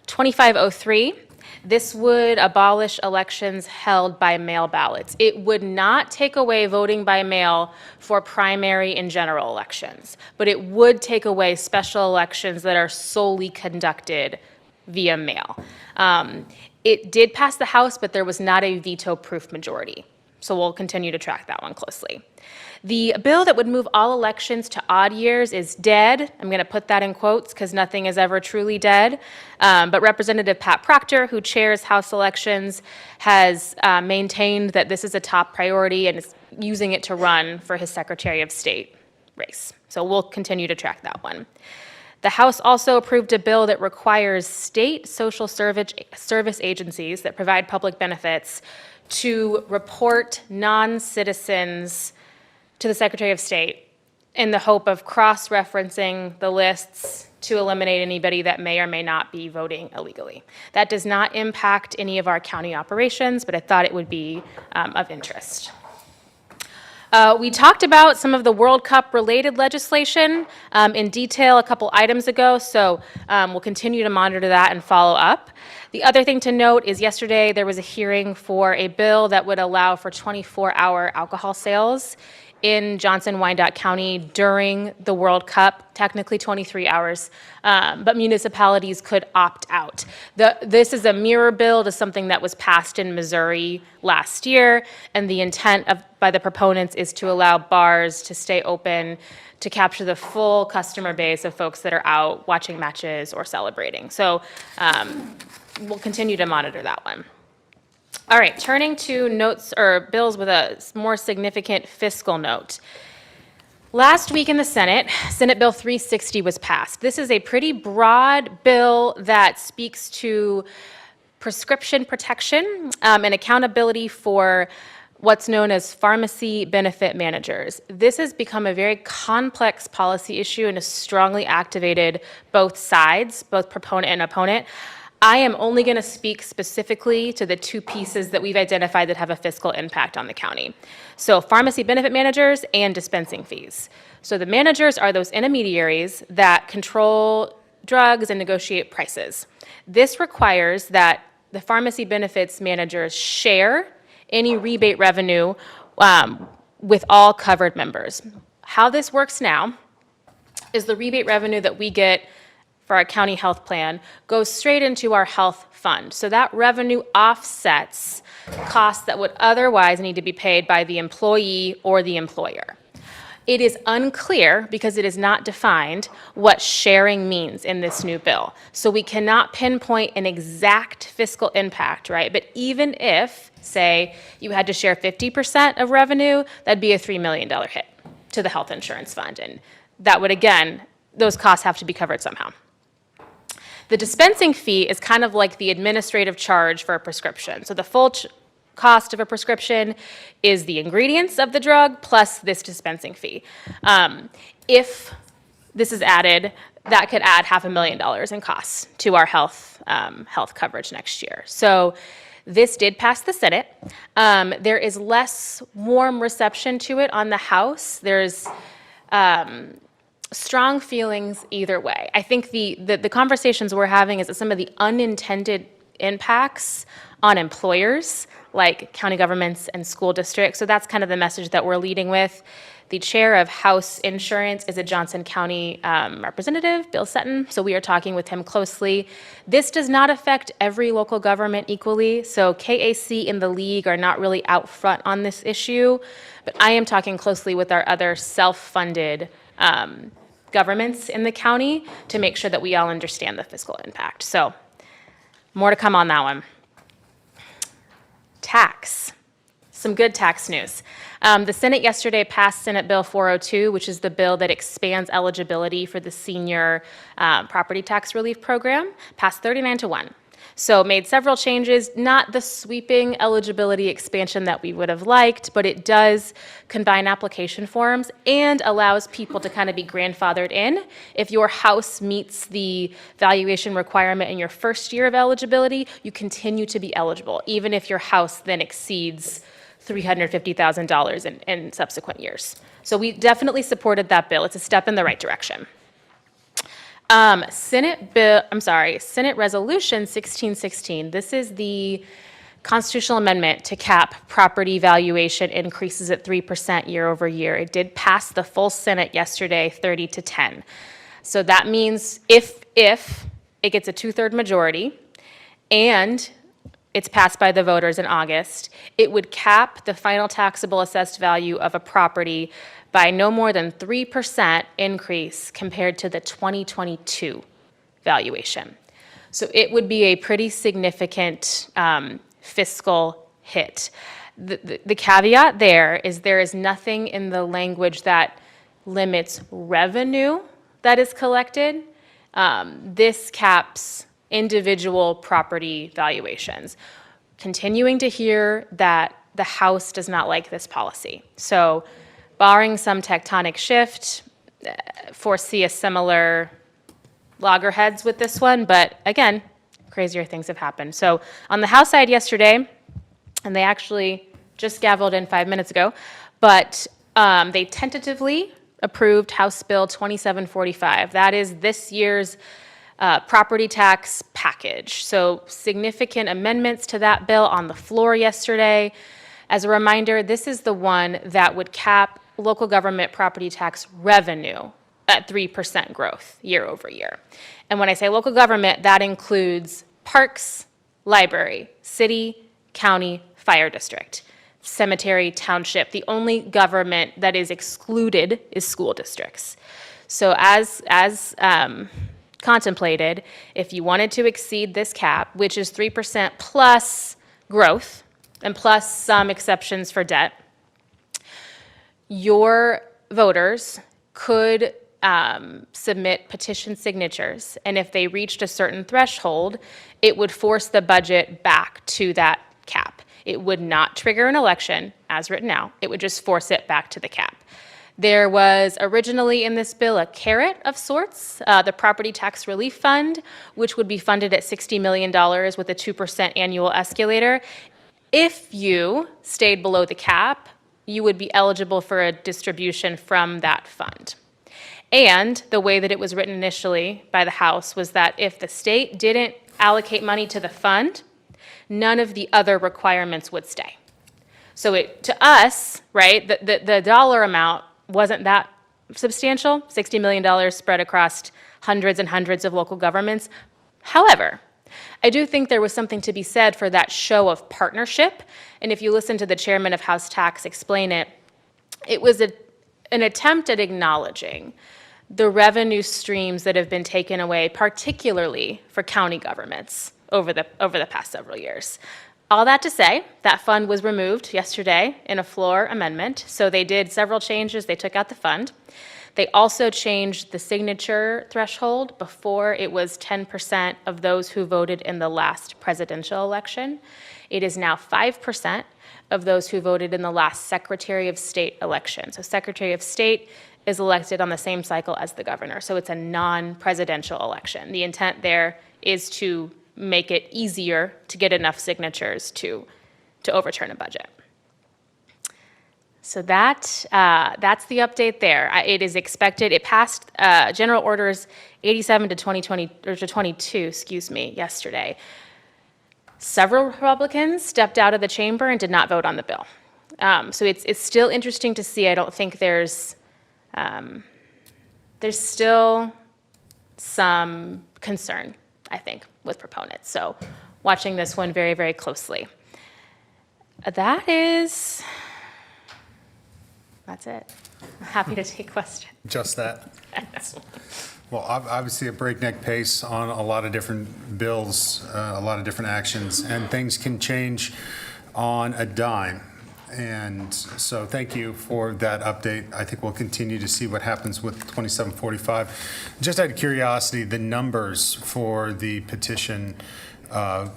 2503. This would abolish elections held by mail ballots. It would not take away voting by mail for primary and general elections, but it would take away special elections that are solely conducted via mail. It did pass the House, but there was not a veto-proof majority. So we'll continue to track that one closely. The bill that would move all elections to odd years is dead. I'm going to put that in quotes because nothing is ever truly dead. But Representative Pat Proctor, who chairs House elections, has maintained that this is a top priority and is using it to run for his Secretary of State race. So we'll continue to track that one. The House also approved a bill that requires state social service agencies that provide public benefits to report non-citizens to the Secretary of State in the hope of cross-referencing the lists to eliminate anybody that may or may not be voting illegally. That does not impact any of our county operations, but I thought it would be of interest. We talked about some of the World Cup related legislation in detail a couple items ago, so we'll continue to monitor that and follow up. The other thing to note is yesterday there was a hearing for a bill that would allow for 24-hour alcohol sales in Johnson-Wyandotte County during the World Cup, technically 23 hours, but municipalities could opt out. This is a mirror bill to something that was passed in Missouri last year, and the intent by the proponents is to allow bars to stay open to capture the full customer base of folks that are out watching matches or celebrating. So we'll continue to monitor that one. All right, turning to notes or bills with a more significant fiscal note. Last week in the Senate, Senate Bill 360 was passed. This is a pretty broad bill that speaks to prescription protection and accountability for what's known as pharmacy benefit managers. This has become a very complex policy issue and has strongly activated both sides, both proponent and opponent. I am only going to speak specifically to the two pieces that we've identified that have a fiscal impact on the county. So pharmacy benefit managers and dispensing fees. So the managers are those intermediaries that control drugs and negotiate prices. This requires that the pharmacy benefits managers share any rebate revenue with all covered members. How this works now is the rebate revenue that we get for our county health plan goes straight into our health fund. So that revenue offsets costs that would otherwise need to be paid by the employee or the employer. It is unclear, because it is not defined, what sharing means in this new bill. So we cannot pinpoint an exact fiscal impact, right? But even if, say, you had to share 50% of revenue, that'd be a $3 million hit to the health insurance fund. And that would, again, those costs have to be covered somehow. The dispensing fee is kind of like the administrative charge for a prescription. So the full cost of a prescription is the ingredients of the drug plus this dispensing fee. If this is added, that could add $500,000 in costs to our health coverage next year. So this did pass the Senate. There is less warm reception to it on the House. There's strong feelings either way. I think the conversations we're having is that some of the unintended impacts on employers, like county governments and school districts. So that's kind of the message that we're leading with. The chair of House Insurance is a Johnson County representative, Bill Sutton, so we are talking with him closely. This does not affect every local government equally, so KAC and the league are not really out front on this issue, but I am talking closely with our other self-funded governments in the county to make sure that we all understand the fiscal impact. So more to come on that one. Tax. Some good tax news. The Senate yesterday passed Senate Bill 402, which is the bill that expands eligibility for the senior property tax relief program, passed 39-1. So made several changes, not the sweeping eligibility expansion that we would have liked, but it does combine application forms and allows people to kind of be grandfathered in. If your house meets the valuation requirement in your first year of eligibility, you continue to be eligible, even if your house then exceeds $350,000 in subsequent years. So we definitely supported that bill. It's a step in the right direction. Senate Resolution 1616. This is the constitutional amendment to cap property valuation increases at 3% year over year. It did pass the full Senate yesterday, 30-10. So that means if it gets a 2/3 majority and it's passed by the voters in August, it would cap the final taxable assessed value of a property by no more than 3% increase compared to the 2022 valuation. So it would be a pretty significant fiscal hit. The caveat there is nothing in the language that limits revenue that is collected. This caps individual property valuations. Continuing to hear that the House does not like this policy. So barring some tectonic shift, foresee a similar loggerheads with this one, but again, crazier things have happened. So on the House side yesterday, and they actually just gavelled in 5 minutes ago, but They tentatively approved House Bill 2745. That is this year's property tax package. So significant amendments to that bill on the floor yesterday. As a reminder, this is the one that would cap local government property tax revenue at 3% growth year over year. And when I say local government, that includes parks, library, city, county, fire district, cemetery, township. The only government that is excluded is school districts. So as contemplated, if you wanted to exceed this cap, which is 3% plus growth and plus some exceptions for debt, your voters could submit petition signatures. And if they reached a certain threshold, it would force the budget back to that cap. It would not trigger an election as written now. It would just force it back to the cap. There was originally in this bill a carrot of sorts, the Property Tax Relief Fund, which would be funded at $60 million with a 2% annual escalator. If you stayed below the cap, you would be eligible for a distribution from that fund. And the way that it was written initially by the House was that if the state didn't allocate money to the fund, none of the other requirements would stay. So to us, right, the dollar amount wasn't that substantial, $60 million spread across hundreds and hundreds of local governments. However, I do think there was something to be said for that show of partnership. And if you listen to the chairman of House Tax explain it, it was an attempt at acknowledging the revenue streams that have been taken away, particularly for county governments over the past several years. All that to say, that fund was removed yesterday in a floor amendment. So they did several changes. They took out the fund. They also changed the signature threshold. Before, it was 10% of those who voted in the last presidential election. It is now 5% of those who voted in the last Secretary of State election. So Secretary of State is elected on the same cycle as the governor. So it's a non-presidential election. The intent there is to make it easier to get enough signatures to overturn a budget. So that's the update there. It is expected. It passed General Orders 87 to 22, excuse me, yesterday. Several Republicans stepped out of the chamber and did not vote on the bill. So it's still interesting to see. I don't think there's still some concern, I think, with proponents. So watching this one very, very closely. That's it. I'm happy to take questions. Just that. Well, obviously a breakneck pace on a lot of different bills, a lot of different actions, and things can change on a dime. And so thank you for that update. I think we'll continue to see what happens with 2745. Just out of curiosity, the numbers for the petition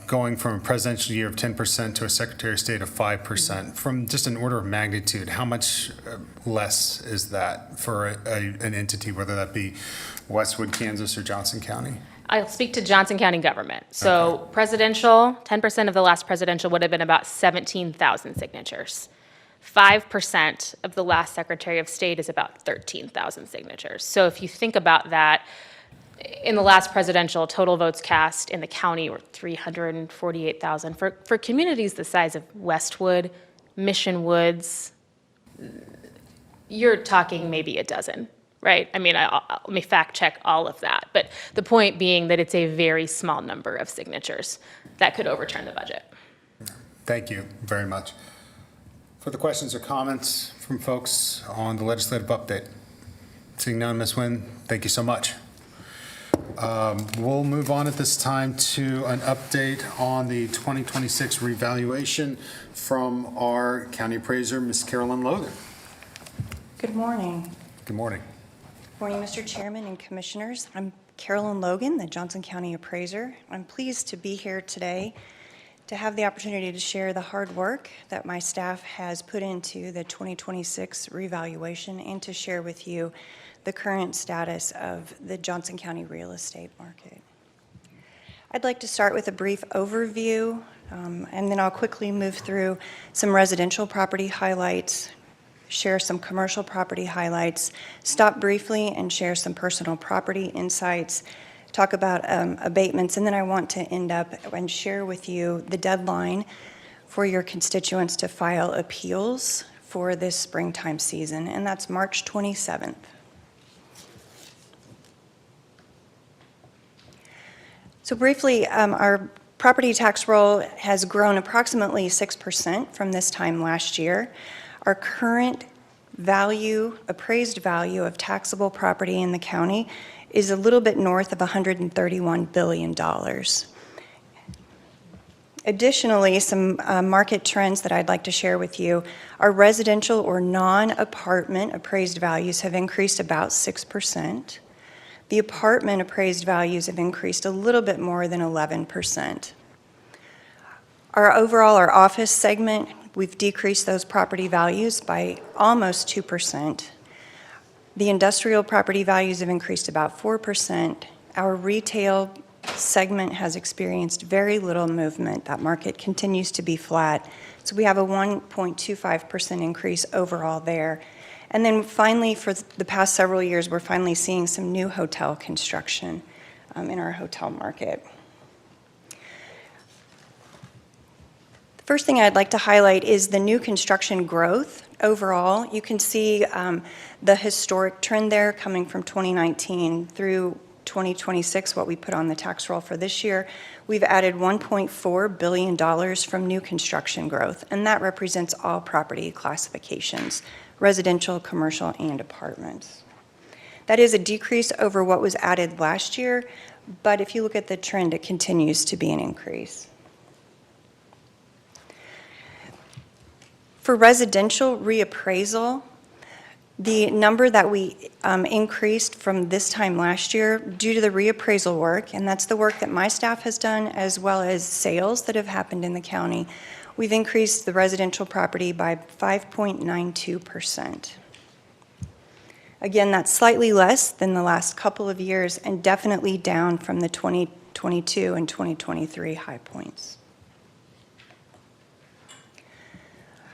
going from a presidential year of 10% to a Secretary of State of 5%, from just an order of magnitude, how much less is that for an entity, whether that be Westwood, Kansas, or Johnson County? I'll speak to Johnson County government. So presidential, 10% of the last presidential would have been about 17,000 signatures. 5% of the last Secretary of State is about 13,000 signatures. So if you think about that, in the last presidential, total votes cast in the county were 348,000. For communities the size of Westwood, Mission Woods, you're talking maybe a dozen, right? I mean, let me fact check all of that. But the point being that it's a very small number of signatures that could overturn the budget. Thank you very much. For the questions or comments from folks on the legislative update? Seeing none, Ms. Nguyen, thank you so much. We'll move on at this time to an update on the 2026 revaluation from our county appraiser, Ms. Carolyn Logan. Good morning. Good morning. Good morning, Mr. Chairman and Commissioners. I'm Carolyn Logan, the Johnson County appraiser. I'm pleased to be here today to have the opportunity to share the hard work that my staff has put into the 2026 revaluation and to share with you the current status of the Johnson County real estate market. I'd like to start with a brief overview, and then I'll quickly move through some residential property highlights, share some commercial property highlights, stop briefly and share some personal property insights, talk about abatements, and then I want to end up and share with you the deadline for your constituents to file appeals for this springtime season, and that's March 27th. So briefly, our property tax roll has grown approximately 6% from this time last year. Our current value, appraised value of taxable property in the county is a little bit north of $131 billion. Additionally, some market trends that I'd like to share with you. Our residential or non-apartment appraised values have increased about 6%. The apartment appraised values have increased a little bit more than 11%. Our office segment, we've decreased those property values by almost 2%. The industrial property values have increased about 4%. Our retail segment has experienced very little movement. That market continues to be flat. So we have a 1.25% increase overall there. And then finally, for the past several years, we're finally seeing some new hotel construction in our hotel market. The first thing I'd like to highlight is the new construction growth. Overall, you can see the historic trend there coming from 2019 through 2026, what we put on the tax roll for this year. We've added $1.4 billion from new construction growth, and that represents all property classifications: residential, commercial, and apartments. That is a decrease over what was added last year, but if you look at the trend, it continues to be an increase. For residential reappraisal, the number that we increased from this time last year due to the reappraisal work, and that's the work that my staff has done as well as sales that have happened in the county, we've increased the residential property by 5.92%. Again, that's slightly less than the last couple of years and definitely down from the 2022 and 2023 high points.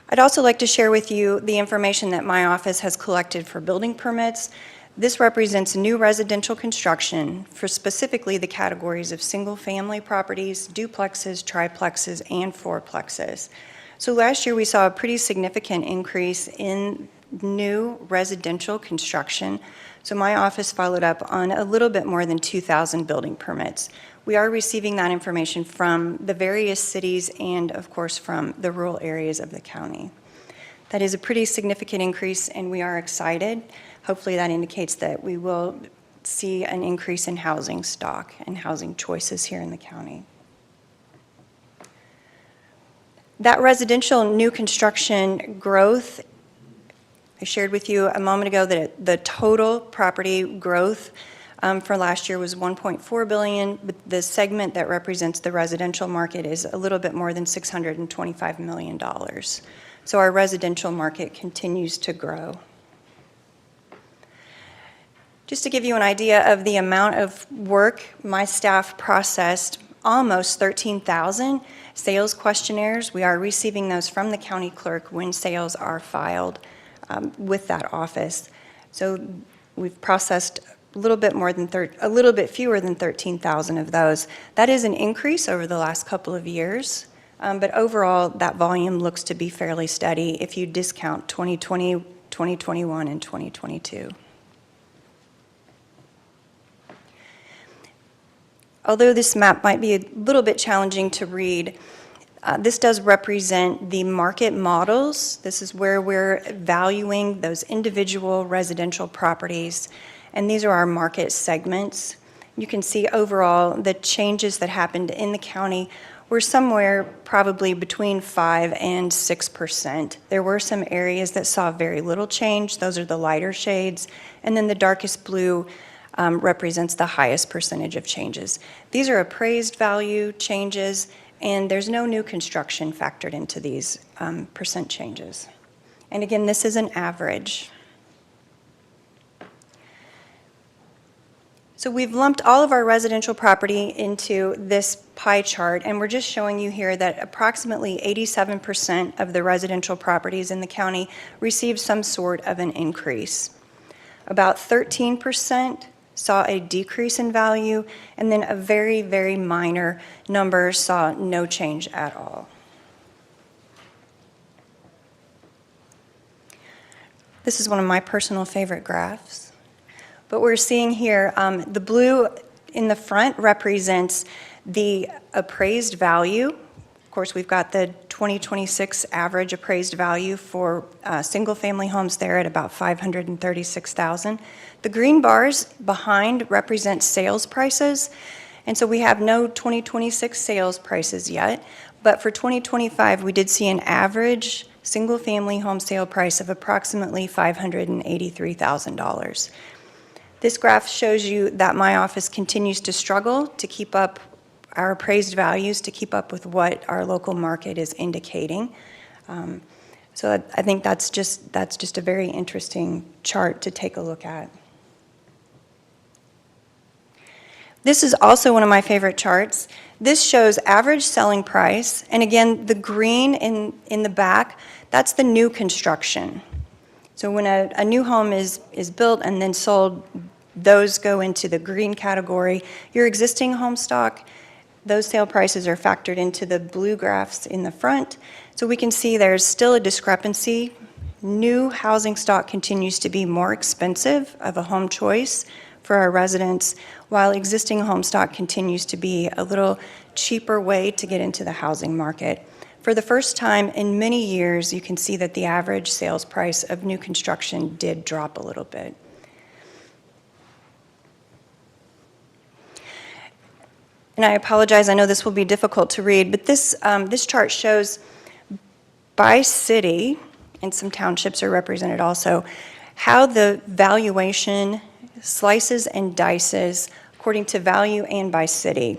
I'd also like to share with you the information that my office has collected for building permits. This represents new residential construction for specifically the categories of single-family properties, duplexes, triplexes, and fourplexes. So last year we saw a pretty significant increase in new residential construction. So my office followed up on a little bit more than 2,000 building permits. We are receiving that information from the various cities and, of course, from the rural areas of the county. That is a pretty significant increase, and we are excited. Hopefully that indicates that we will see an increase in housing stock and housing choices here in the county. That residential new construction growth, I shared with you a moment ago that the total property growth for last year was $1.4 billion, but the segment that represents the residential market is a little bit more than $625 million. So our residential market continues to grow. Just to give you an idea of the amount of work my staff processed, almost 13,000 sales questionnaires. We are receiving those from the county clerk when sales are filed with that office. So we've processed a little bit fewer than 13,000 of those. That is an increase over the last couple of years, but overall that volume looks to be fairly steady if you discount 2020, 2021, and 2022. Although this map might be a little bit challenging to read, this does represent the market models. This is where we're valuing those individual residential properties, and these are our market segments. You can see overall the changes that happened in the county were somewhere probably between 5 and 6%. There were some areas that saw very little change. Those are the lighter shades, and then the darkest blue represents the highest percentage of changes. These are appraised value changes, and there's no new construction factored into these percent changes. And again, this is an average. So we've lumped all of our residential property into this pie chart, and we're just showing you here that approximately 87% of the residential properties in the county received some sort of an increase. About 13% saw a decrease in value, and then a very, very minor number saw no change at all. This is one of my personal favorite graphs. But we're seeing here, the blue in the front represents the appraised value. Of course, we've got the 2026 average appraised value for single-family homes there at about $536,000. The green bars behind represent sales prices, and so we have no 2026 sales prices yet, but for 2025, we did see an average single-family home sale price of approximately $583,000. This graph shows you that my office continues to struggle to keep up our appraised values, to keep up with what our local market is indicating. So I think that's just a very interesting chart to take a look at. This is also one of my favorite charts. This shows average selling price, and again, the green in the back, that's the new construction. So when a new home is built and then sold, those go into the green category. Your existing home stock, those sale prices are factored into the blue graphs in the front. So we can see there's still a discrepancy. New housing stock continues to be more expensive of a home choice for our residents, while existing home stock continues to be a little cheaper way to get into the housing market. For the first time in many years, you can see that the average sales price of new construction did drop a little bit. And I apologize, I know this will be difficult to read, but this chart shows by city, and some townships are represented also, how the valuation slices and dices according to value and by city.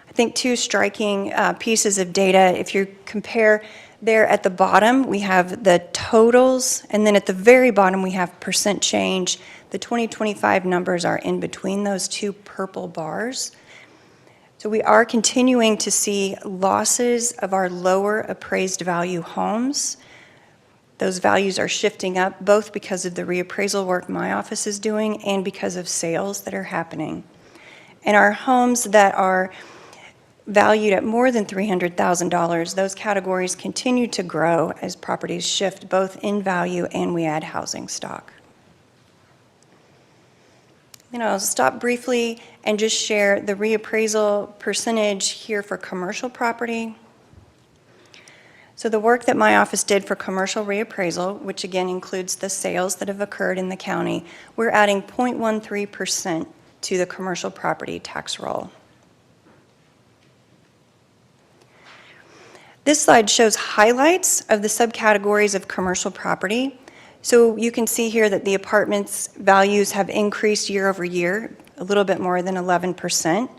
I think two striking pieces of data, if you compare there at the bottom, we have the totals, and then at the very bottom, we have percent change. The 2025 numbers are in between those two purple bars. So we are continuing to see losses of our lower appraised value homes. Those values are shifting up both because of the reappraisal work my office is doing and because of sales that are happening. And our homes that are valued at more than $300,000, those categories continue to grow as properties shift both in value and we add housing stock. I'll stop briefly and just share the reappraisal percentage here for commercial property. So the work that my office did for commercial reappraisal, which again includes the sales that have occurred in the county, we're adding 0.13% to the commercial property tax roll. This slide shows highlights of the subcategories of commercial property. So you can see here that the apartments' values have increased year over year, a little bit more than 11%.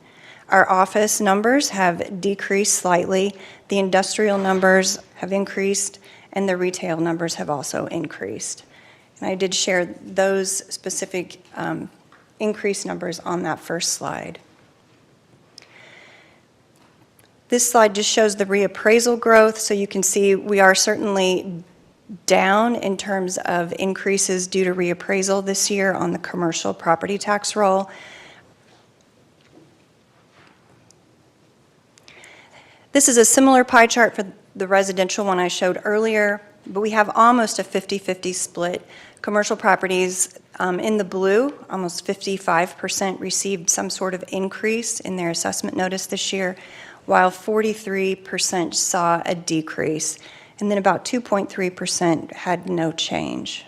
Our office numbers have decreased slightly. The industrial numbers have increased, and the retail numbers have also increased. And I did share those specific increased numbers on that first slide. This slide just shows the reappraisal growth, so you can see we are certainly down in terms of increases due to reappraisal this year on the commercial property tax roll. This is a similar pie chart for the residential one I showed earlier, but we have almost a 50-50 split. Commercial properties in the blue, almost 55% received some sort of increase in their assessment notice this year, while 43% saw a decrease, and then about 2.3% had no change.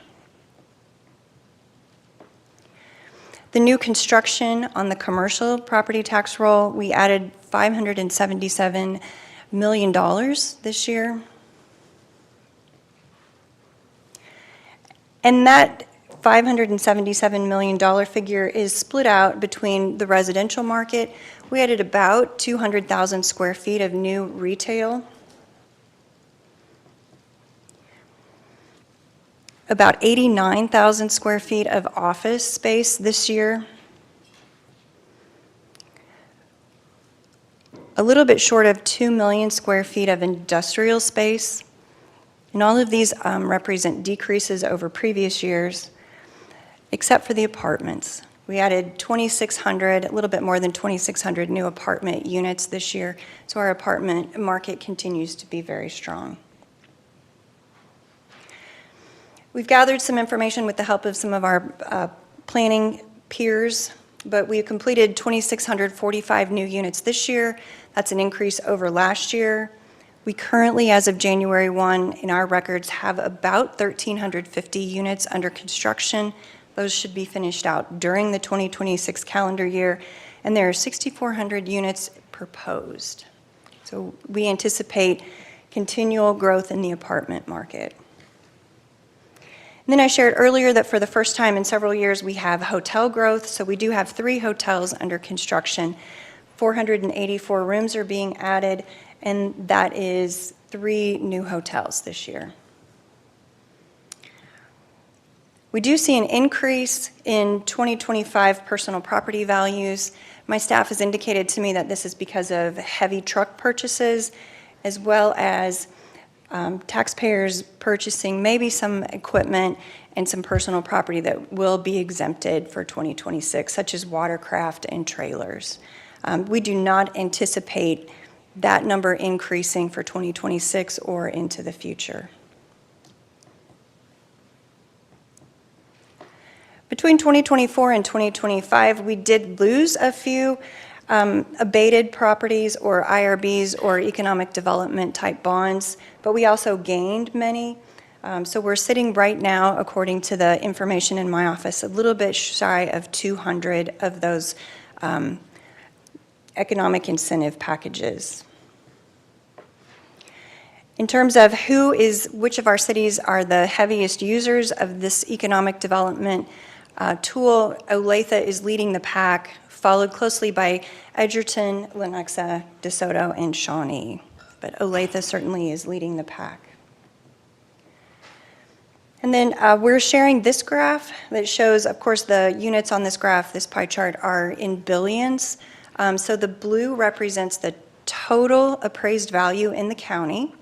The new construction on the commercial property tax roll, we added $577 million this year. And that $577 million figure is split out between the residential market. We added about 200,000 square feet of new retail, about 89,000 square feet of office space this year, a little bit short of 2 million square feet of industrial space. And all of these represent decreases over previous years, except for the apartments. We added 2,600, a little bit more than 2,600 new apartment units this year, so our apartment market continues to be very strong. We've gathered some information with the help of some of our planning peers, but we completed 2,645 new units this year. That's an increase over last year. We currently, as of January 1, in our records, have about 1,350 units under construction. Those should be finished out during the 2026 calendar year, and there are 6,400 units proposed. So we anticipate continual growth in the apartment market. And then I shared earlier that for the first time in several years, we have hotel growth. So we do have 3 hotels under construction. 484 rooms are being added, and that is 3 new hotels this year. We do see an increase in 2025 personal property values. My staff has indicated to me that this is because of heavy truck purchases, as well as taxpayers purchasing maybe some equipment and some personal property that will be exempted for 2026, such as watercraft and trailers. We do not anticipate that number increasing for 2026 or into the future. Between 2024 and 2025, we did lose a few abated properties or IRBs or economic development type bonds, but we also gained many. So we're sitting right now, according to the information in my office, a little bit shy of 200 of those economic incentive packages. In terms of which of our cities are the heaviest users of this economic development tool, Olathe is leading the pack, followed closely by Edgerton, Lenexa, DeSoto, and Shawnee. But Olathe certainly is leading the pack. And then we're sharing this graph that shows, of course, the units on this graph, this pie chart, are in billions. So the blue represents the total appraised value in the county.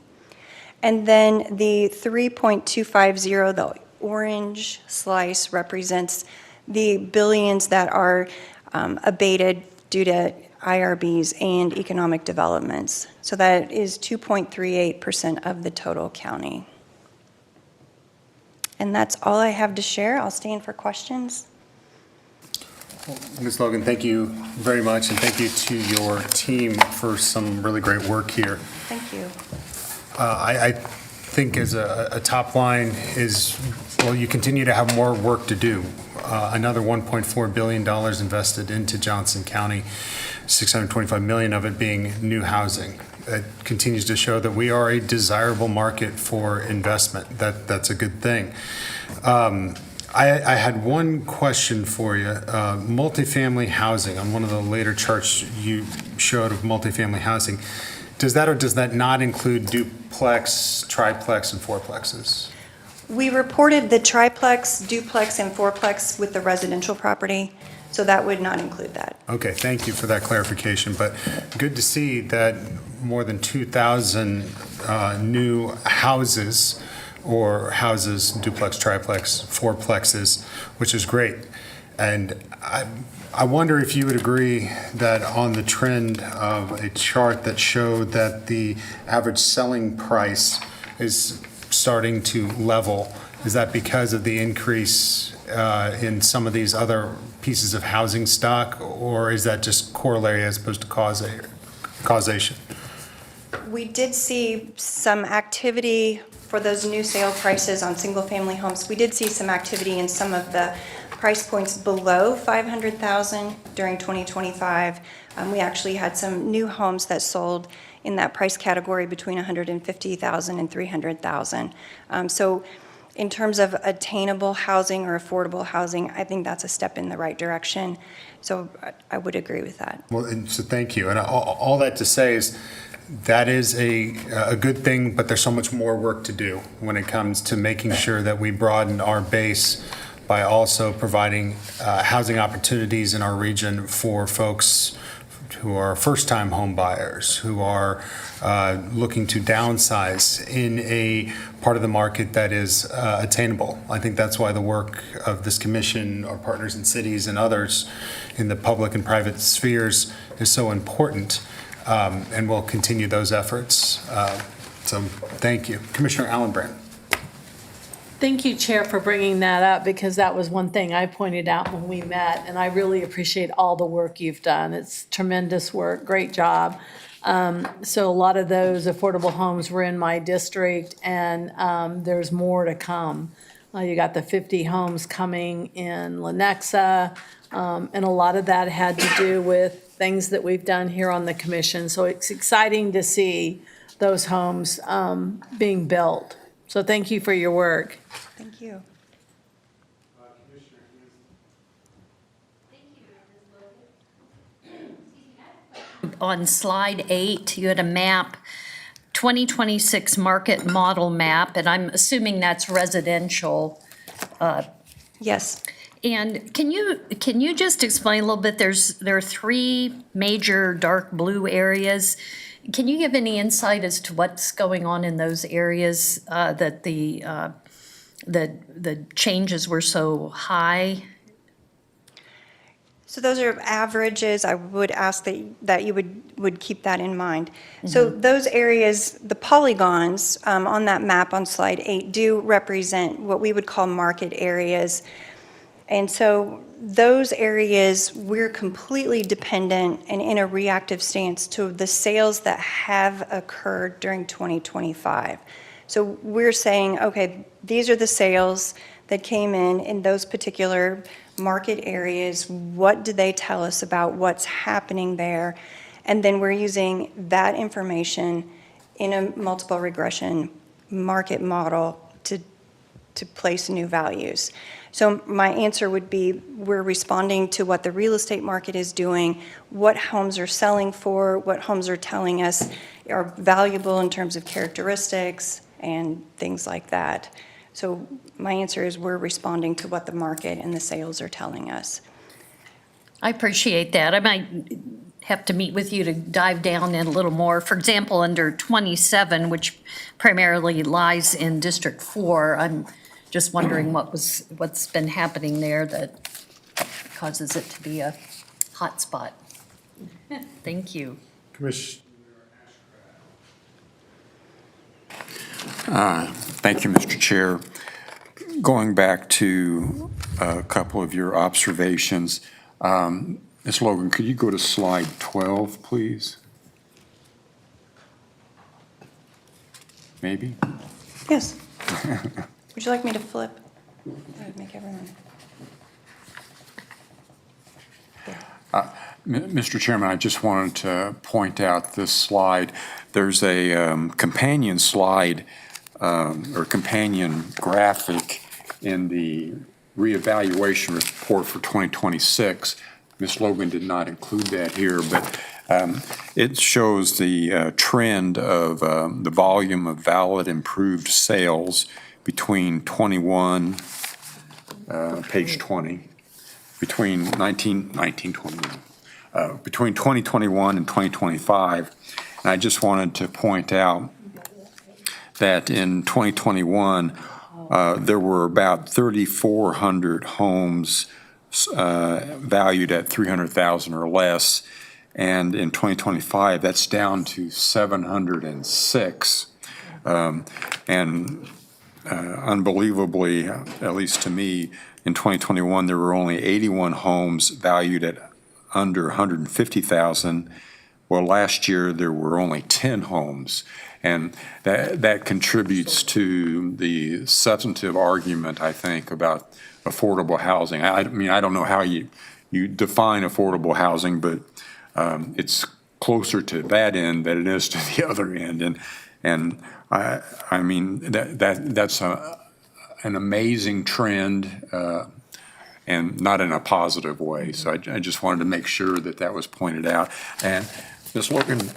And then the 3.250, the orange slice, represents the billions that are abated due to IRBs and economic developments. So that is 2.38% of the total county. And that's all I have to share. I'll stay in for questions. Ms. Logan, thank you very much, and thank you to your team for some really great work here. Thank you. I think as a top line is, well, you continue to have more work to do. Another $1.4 billion invested into Johnson County, $625 million of it being new housing. It continues to show that we are a desirable market for investment. That's a good thing. I had one question for you. Multifamily housing, on one of the later charts you showed of multifamily housing, does that or does that not include duplex, triplex, and fourplexes? We reported the triplex, duplex, and fourplex with the residential property, so that would not include that. Okay, thank you for that clarification, but good to see that more than 2,000 new houses, or houses, duplex, triplex, fourplexes, which is great. And I wonder if you would agree that on the trend of a chart that showed that the average selling price is starting to level, is that because of the increase in some of these other pieces of housing stock, or is that just corollary as opposed to causation? We did see some activity for those new sale prices on single-family homes. We did see some activity in some of the price points below $500,000 during 2025. We actually had some new homes that sold in that price category between $150,000 and $300,000. So in terms of attainable housing or affordable housing, I think that's a step in the right direction. So I would agree with that. Well, and so thank you. And all that to say is that is a good thing, but there's so much more work to do when it comes to making sure that we broaden our base by also providing housing opportunities in our region for folks who are first-time home buyers, who are looking to downsize in a part of the market that is attainable. I think that's why the work of this commission, our partners in cities and others in the public and private spheres is so important, and we'll continue those efforts. So thank you. Commissioner Allenbrand. Thank you, Chair, for bringing that up, because that was one thing I pointed out when we met, and I really appreciate all the work you've done. It's tremendous work, great job. So a lot of those affordable homes were in my district, and there's more to come. You got the 50 homes coming in Lenexa, and a lot of that had to do with things that we've done here on the commission. So it's exciting to see those homes being built. So thank you for your work. Thank you. On slide 8, you had a map, 2026 market model map, and I'm assuming that's residential. Yes. And can you just explain a little bit? There are 3 major dark blue areas. Can you give any insight as to what's going on in those areas that the changes were so high? So those are averages. I would ask that you would keep that in mind. So those areas, the polygons on that map on slide 8 do represent what we would call market areas. And so those areas, we're completely dependent and in a reactive stance to the sales that have occurred during 2025. So we're saying, okay, these are the sales that came in those particular market areas. What do they tell us about what's happening there? And then we're using that information in a multiple regression market model to place new values. So my answer would be, we're responding to what the real estate market is doing, what homes are selling for, what homes are telling us are valuable in terms of characteristics and things like that. So my answer is, we're responding to what the market and the sales are telling us. I appreciate that. I might have to meet with you to dive down in a little more. For example, under 27, which primarily lies in District 4, I'm just wondering what's been happening there that causes it to be a hot spot. Thank you. Commissioner. Thank you, Mr. Chair. Going back to a couple of your observations, Ms. Logan, could you go to slide 12, please? Maybe? Yes. Would you like me to flip? That would make everyone. Mr. Chairman, I just wanted to point out this slide. There's a companion slide or companion graphic in the reevaluation report for 2026. Ms. Logan did not include that here, but it shows the trend of the volume of valid improved sales between 21, page 20, between 2021 and 2025. And I just wanted to point out that in 2021, there were about 3,400 homes valued at $300,000 or less. And in 2025, that's down to 706. Unbelievably, at least to me, in 2021, there were only 81 homes valued at under $150,000. Well, last year, there were only 10 homes. And that contributes to the substantive argument, I think, about affordable housing. I mean, I don't know how you define affordable housing, but it's closer to that end than it is to the other end. And I mean, that's an amazing trend, and not in a positive way. So I just wanted to make sure that was pointed out. And Ms. Logan,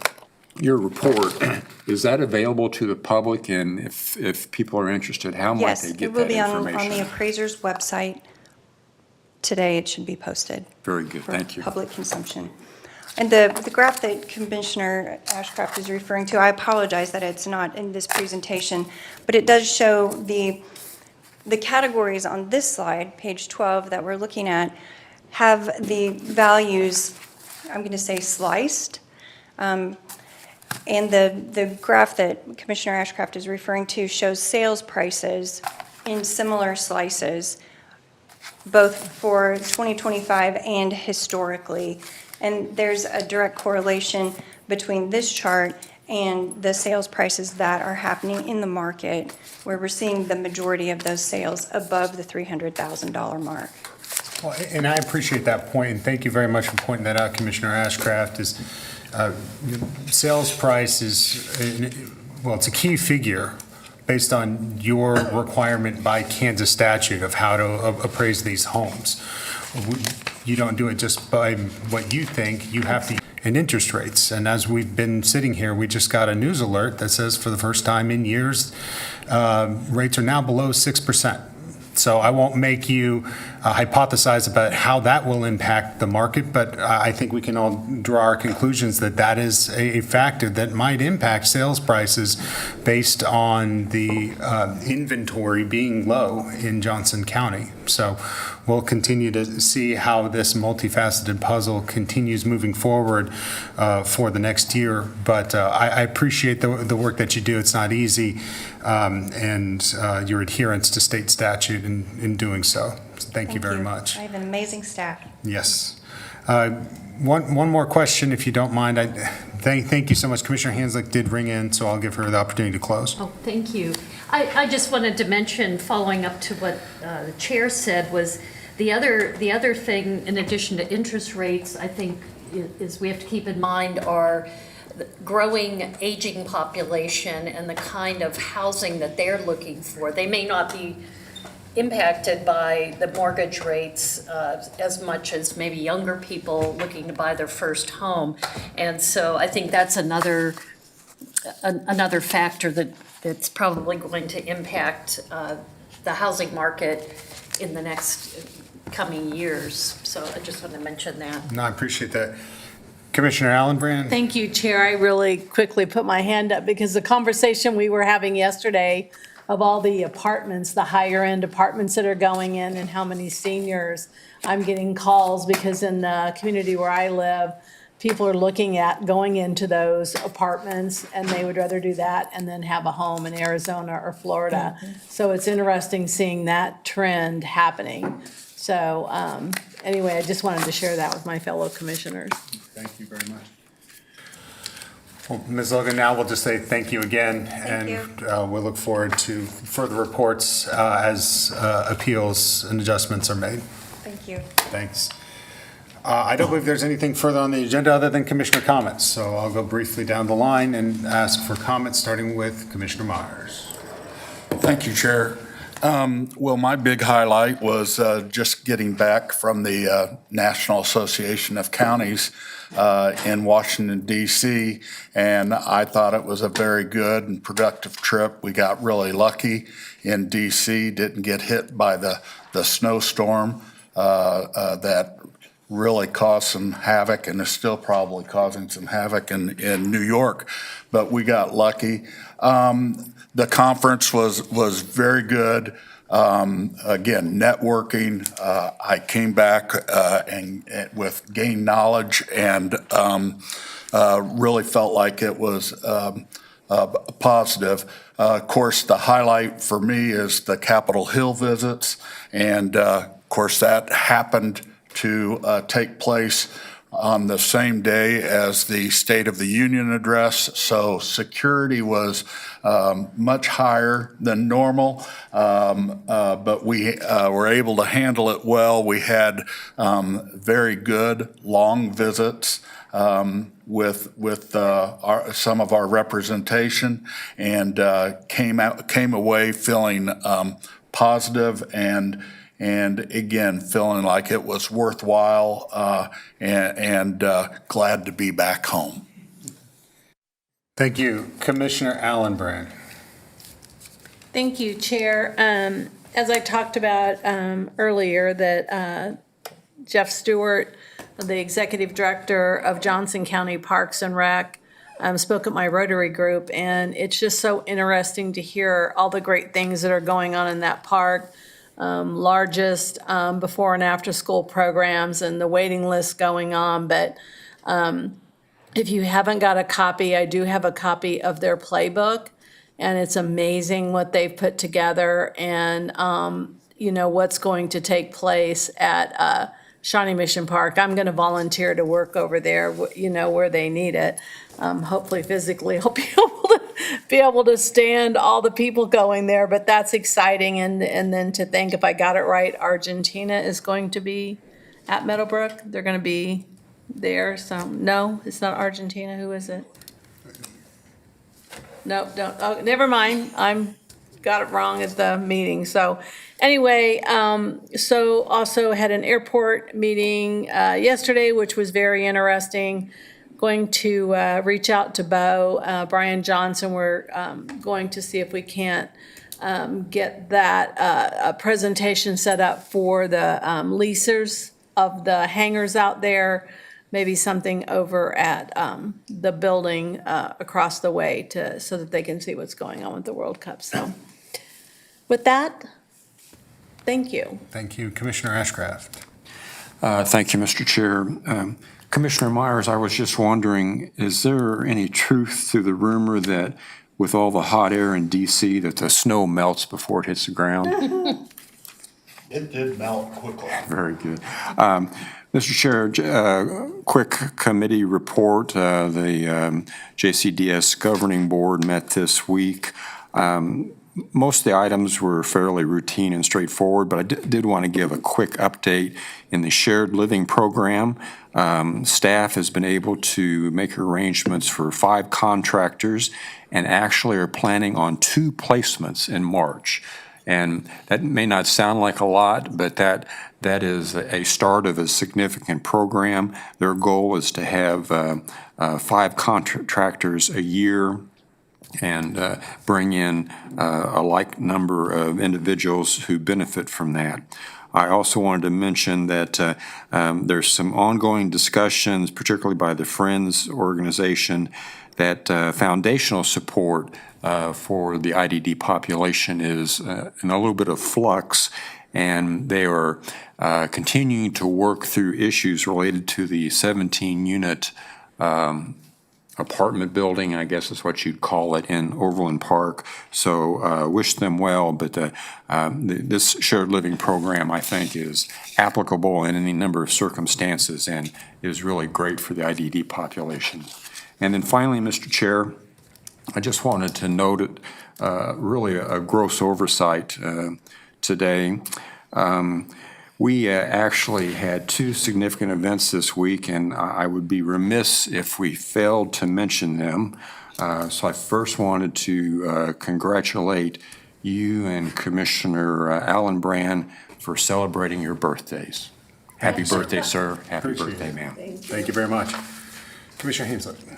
your report, is that available to the public? And if people are interested, how might they get that information? Yes, it will be on the appraiser's website. Today, it should be posted. Very good, thank you. For public consumption. And the graph that Commissioner Ashcraft is referring to, I apologize that it's not in this presentation, but it does show the categories on this slide, page 12, that we're looking at, have the values, I'm going to say sliced. And the graph that Commissioner Ashcraft is referring to shows sales prices in similar slices, both for 2025 and historically. And there's a direct correlation between this chart and the sales prices that are happening in the market, where we're seeing the majority of those sales above the $300,000 mark. Well, and I appreciate that point, and thank you very much for pointing that out, Commissioner Ashcraft. Sales price is, well, it's a key figure based on your requirement by Kansas statute of how to appraise these homes. You don't do it just by what you think, you have to, and interest rates. And as we've been sitting here, we just got a news alert that says for the first time in years, rates are now below 6%. So I won't make you hypothesize about how that will impact the market, but I think we can all draw our conclusions that that is a factor that might impact sales prices based on the inventory being low in Johnson County. So we'll continue to see how this multifaceted puzzle continues moving forward for the next year. But I appreciate the work that you do. It's not easy, and your adherence to state statute in doing so. Thank you very much. I have an amazing staff. Yes. One more question, if you don't mind. Thank you so much. Commissioner Hanslick did ring in, so I'll give her the opportunity to close. Oh, thank you. I just wanted to mention, following up to what the chair said, was the other thing, in addition to interest rates, I think, is we have to keep in mind our growing aging population and the kind of housing that they're looking for. They may not be impacted by the mortgage rates as much as maybe younger people looking to buy their first home. And so I think that's another factor that's probably going to impact the housing market in the next coming years. So I just want to mention that. No, I appreciate that. Commissioner Allenbrand? Thank you, Chair. I really quickly put my hand up because the conversation we were having yesterday of all the apartments, the higher end apartments that are going in and how many seniors, I'm getting calls because in the community where I live, people are looking at going into those apartments and they would rather do that and then have a home in Arizona or Florida. So it's interesting seeing that trend happening. So anyway, I just wanted to share that with my fellow commissioners. Thank you very much. Well, Ms. Logan, now we'll just say thank you again. We'll look forward to further reports as appeals and adjustments are made. Thank you. Thanks. I don't believe there's anything further on the agenda other than commissioner comments. So I'll go briefly down the line and ask for comments, starting with Commissioner Myers. Thank you, Chair. Well, my big highlight was just getting back from the National Association of Counties in Washington, D.C., and I thought it was a very good and productive trip. We got really lucky in D.C., didn't get hit by the snowstorm that really caused some havoc and is still probably causing some havoc in New York, but we got lucky. The conference was very good. Again, networking. I came back and with gained knowledge and really felt like it was positive. Of course, the highlight for me is the Capitol Hill visits, and of course that happened to take place on the same day as the State of the Union address, so security was much higher than normal, but we were able to handle it well. We had very good long visits with some of our representation, and came away feeling positive and again, feeling like it was worthwhile and glad to be back home. Thank you. Commissioner Allenbrand. Thank you, Chair. As I talked about earlier, that Jeff Stewart the executive director of Johnson County Parks and Rec, spoke at my Rotary group, and it's just so interesting to hear all the great things that are going on in that park. Largest before and after school programs and the waiting list going on. But if you haven't got a copy, I do have a copy of their playbook, and it's amazing what they've put together and, what's going to take place at Shawnee Mission Park. I'm going to volunteer to work over there, where they need it. Hopefully physically I'll be able to stand all the people going there, but that's exciting. And then to think, if I got it right, Argentina is going to be at Meadowbrook. They're going to be there. So no, it's not Argentina. Who is it? No, don't. Oh, never mind. Got it wrong at the meeting. So anyway, so also had an airport meeting yesterday, which was very interesting. Going to reach out to Brian Johnson. We're going to see if we can't get that a presentation set up for the leasers of the hangars out there. Maybe something over at the building across the way so that they can see what's going on with the World Cup. So with that, thank you. Thank you. Commissioner Ashcraft. Thank you, Mr. Chair. Commissioner Myers, I was just wondering, is there any truth to the rumor that with all the hot air in D.C. that the snow melts before it hits the ground? It did melt quickly. Very good. Mr. Chair, quick committee report. The JCDS Governing Board met this week. Most of the items were fairly routine and straightforward, but I did want to give a quick update in the shared living program. Staff has been able to make arrangements for 5 contractors and actually are planning on 2 placements in March. And that may not sound like a lot, but that is a start of a significant program. Their goal is to have 5 contractors a year and bring in a like number of individuals who benefit from that. I also wanted to mention that there's some ongoing discussions, particularly by the Friends organization, that foundational support for the IDD population is in a little bit of flux, and they are continuing to work through issues related to the 17-unit apartment building, I guess is what you'd call it, in Overland Park. So wish them well, but this shared living program, I think, is applicable in any number of circumstances and is really great for the IDD population. And then finally, Mr. Chair, I just wanted to note it, really a gross oversight today. We actually had 2 significant events this week, and I would be remiss if we failed to mention them. So I first wanted to congratulate you and Commissioner Alan Brand for celebrating your birthdays. Happy birthday, sir. Happy birthday, ma'am. Thank you very much. Commissioner Hanslick.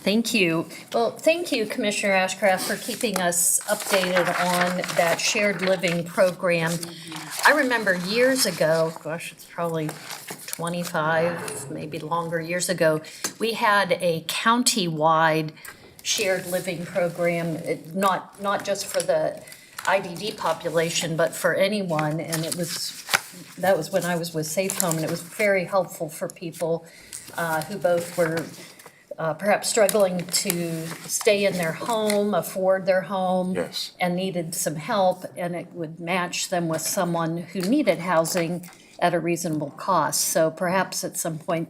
Thank you. Well, thank you, Commissioner Ashcraft, for keeping us updated on that shared living program. I remember years ago, gosh, it's probably 25, maybe longer years ago, we had a county-wide shared living program, not just for the IDD population, but for anyone. And that was when I was with Safe Home, and it was very helpful for people who both were perhaps struggling to stay in their home, afford their home, Yes. and needed some help, and it would match them with someone who needed housing at a reasonable cost. So perhaps at some point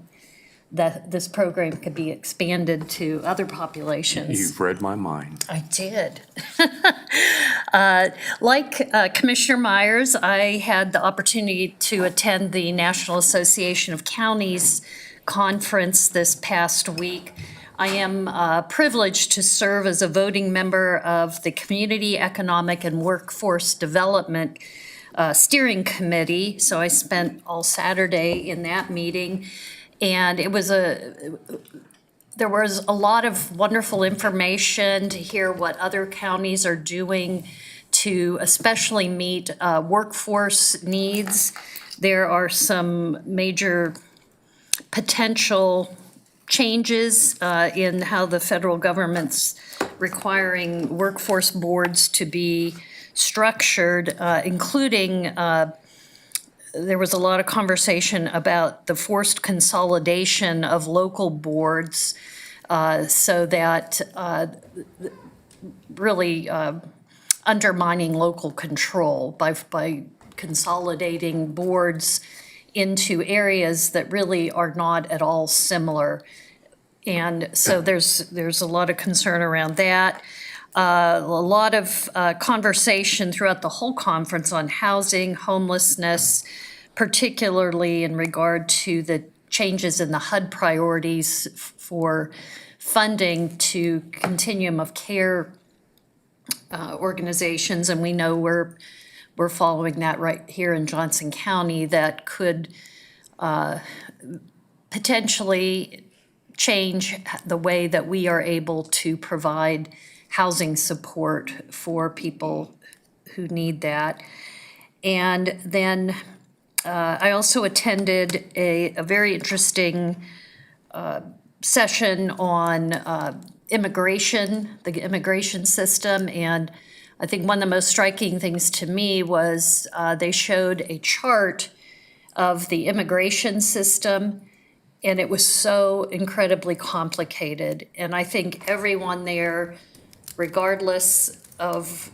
that this program could be expanded to other populations. You've read my mind. I did. Like Commissioner Myers, I had the opportunity to attend the National Association of Counties conference this past week. I am privileged to serve as a voting member of the Community Economic and Workforce Development Steering Committee. So I spent all Saturday in that meeting, and there was a lot of wonderful information to hear what other counties are doing to especially meet workforce needs there are some major potential changes in how the federal government's requiring workforce boards to be structured, including there was a lot of conversation about the forced consolidation of local boards so that really undermining local control by consolidating boards into areas that really are not at all similar. And so there's a lot of concern around that. A lot of conversation throughout the whole conference on housing, homelessness, particularly in regard to the changes in the HUD priorities for funding to continuum of care organizations. And we know we're following that right here in Johnson County that could potentially change the way that we are able to provide housing support for people who need that. And then I also attended a very interesting session on immigration, the immigration system. And I think one of the most striking things to me was they showed a chart of the immigration system, and it was so incredibly complicated. And I think everyone there, regardless of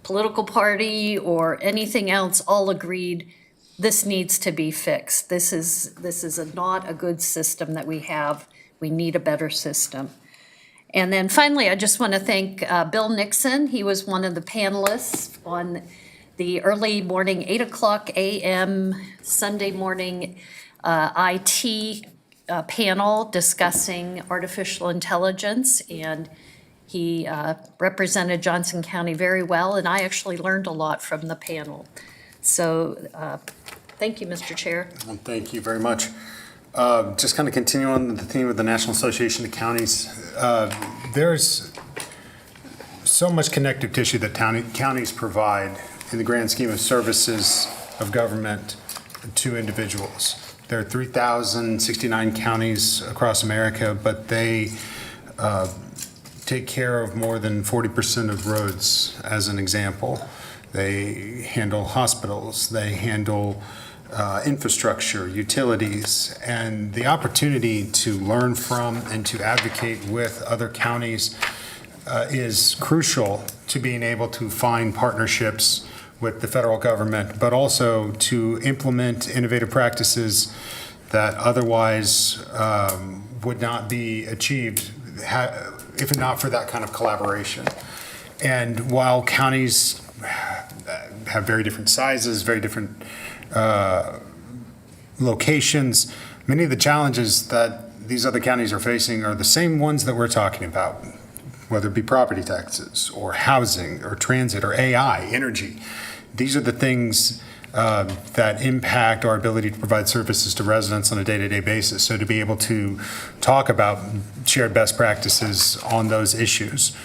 political party or anything else, all agreed this needs to be fixed. This is not a good system that we have. We need a better system. And then finally, I just want to thank Bill Nixon. He was one of the panelists on the early morning 8 o'clock a.m. Sunday morning IT panel discussing artificial intelligence. And he represented Johnson County very well, and I actually learned a lot from the panel. So thank you, Mr. Chair. Well, thank you very much. Just kind of continue on the theme of the National Association of Counties. There's so much connective tissue that counties provide in the grand scheme of services of government to individuals. There are 3,069 counties across America, but they take care of more than 40% of roads, as an example. They handle hospitals, they handle infrastructure, utilities, and the opportunity to learn from and to advocate with other counties is crucial to being able to find partnerships with the federal government, but also to implement innovative practices that otherwise would not be achieved if not for that kind of collaboration. And while counties have very different sizes, very different locations, many of the challenges that these other counties are facing are the same ones that we're talking about, whether it be property taxes or housing or transit or AI, energy. These are the things that impact our ability to provide services to residents on a day-to-day basis. So to be able to talk about shared best practices on those issues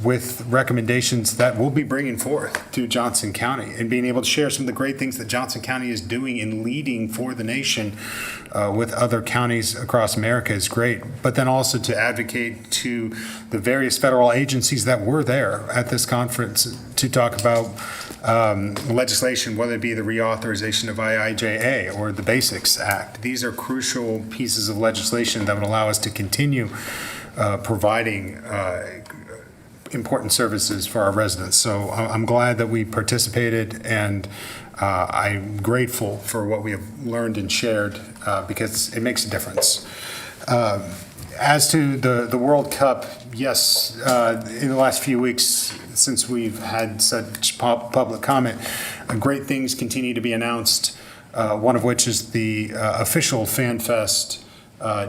with recommendations that we'll be bringing forth to Johnson County and being able to share some of the great things that Johnson County is doing in leading for the nation with other counties across America is great. But then also to advocate to the various federal agencies that were there at this conference to talk about legislation, whether it be the reauthorization of IIJA or the Basics Act. These are crucial pieces of legislation that would allow us to continue providing important services for our residents. So I'm glad that we participated, and I'm grateful for what we have learned and shared because it makes a difference. As to the World Cup, yes, in the last few weeks since we've had such public comment, great things continue to be announced, one of which is the official FanFest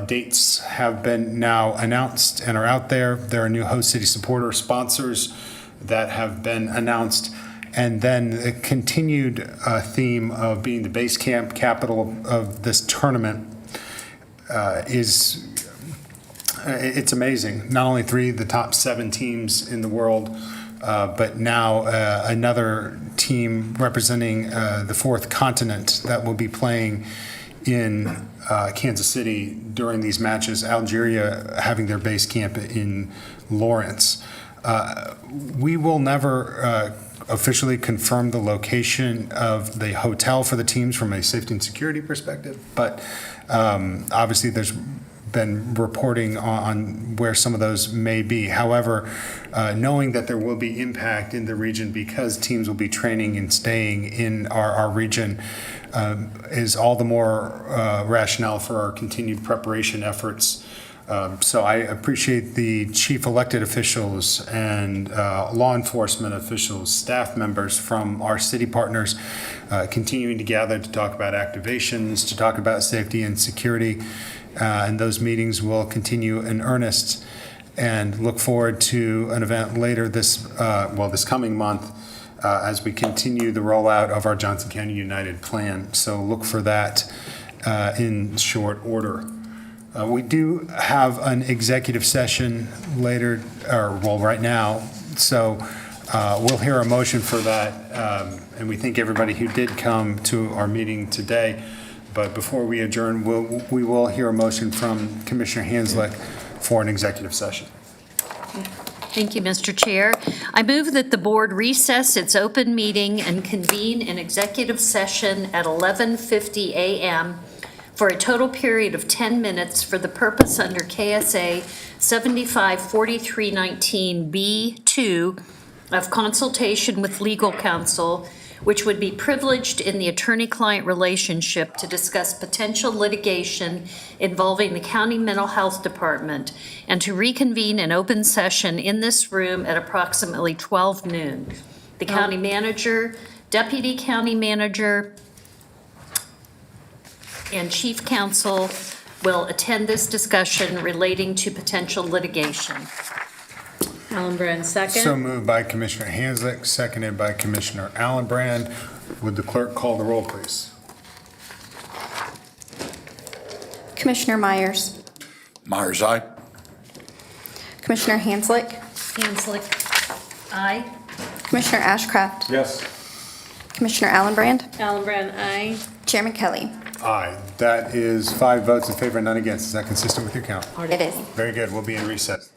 dates have been now announced and are out there. There are new host city supporter sponsors that have been announced. And then the continued theme of being the base camp capital of this tournament it's amazing. Not only 3 of the top 7 teams in the world but now another team representing the fourth continent that will be playing in Kansas City during these matches, Algeria having their base camp in Lawrence. We will never officially confirm the location of the hotel for the teams from a safety and security perspective, but obviously there's been reporting on where some of those may be. However, knowing that there will be impact in the region because teams will be training and staying in our region is all the more rationale for our continued preparation efforts. So I appreciate the chief elected officials and law enforcement officials, staff members from our city partners continuing to gather to talk about activations, to talk about safety and security. And those meetings will continue in earnest, and look forward to an event later this coming month as we continue the rollout of our Johnson County United plan. So look for that in short order. We do have an executive session later, right now, so we'll hear a motion for that, and we thank everybody who did come to our meeting today. But before we adjourn, we will hear a motion from Commissioner Hanslick for an executive session. Thank you, Mr. Chair. I move that the board recess its open meeting and convene an executive session at 11:50 a.m. for a total period of 10 minutes for the purpose under KSA 754319B2 of consultation with legal counsel, which would be privileged in the attorney-client relationship to discuss potential litigation involving the county mental health department, and to reconvene an open session in this room at approximately 12 noon. The county manager, deputy county manager, and chief counsel will attend this discussion relating to potential litigation. Allenbrand, second. So moved by Commissioner Hanslick, seconded by Commissioner Allenbrand. Would the clerk call the roll, please? Commissioner Myers, Myers, aye. Commissioner Hanslick, Hanslick, aye. Commissioner Ashcraft, Yes. Commissioner Allenbrand, Allenbrand, aye. Chairman Kelly. Aye. That is 5 votes in favor, none against. Is that consistent with your count? It is. Very good. We'll be in recess.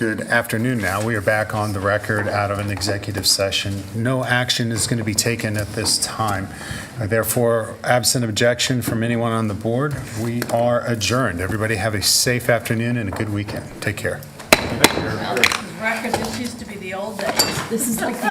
Good afternoon now. We are back on the record out of an executive session. No action is going to be taken at this time. Therefore, absent objection from anyone on the board, we are adjourned. Everybody have a safe afternoon and a good weekend. Take care. Record, this used to be the old days. This is like the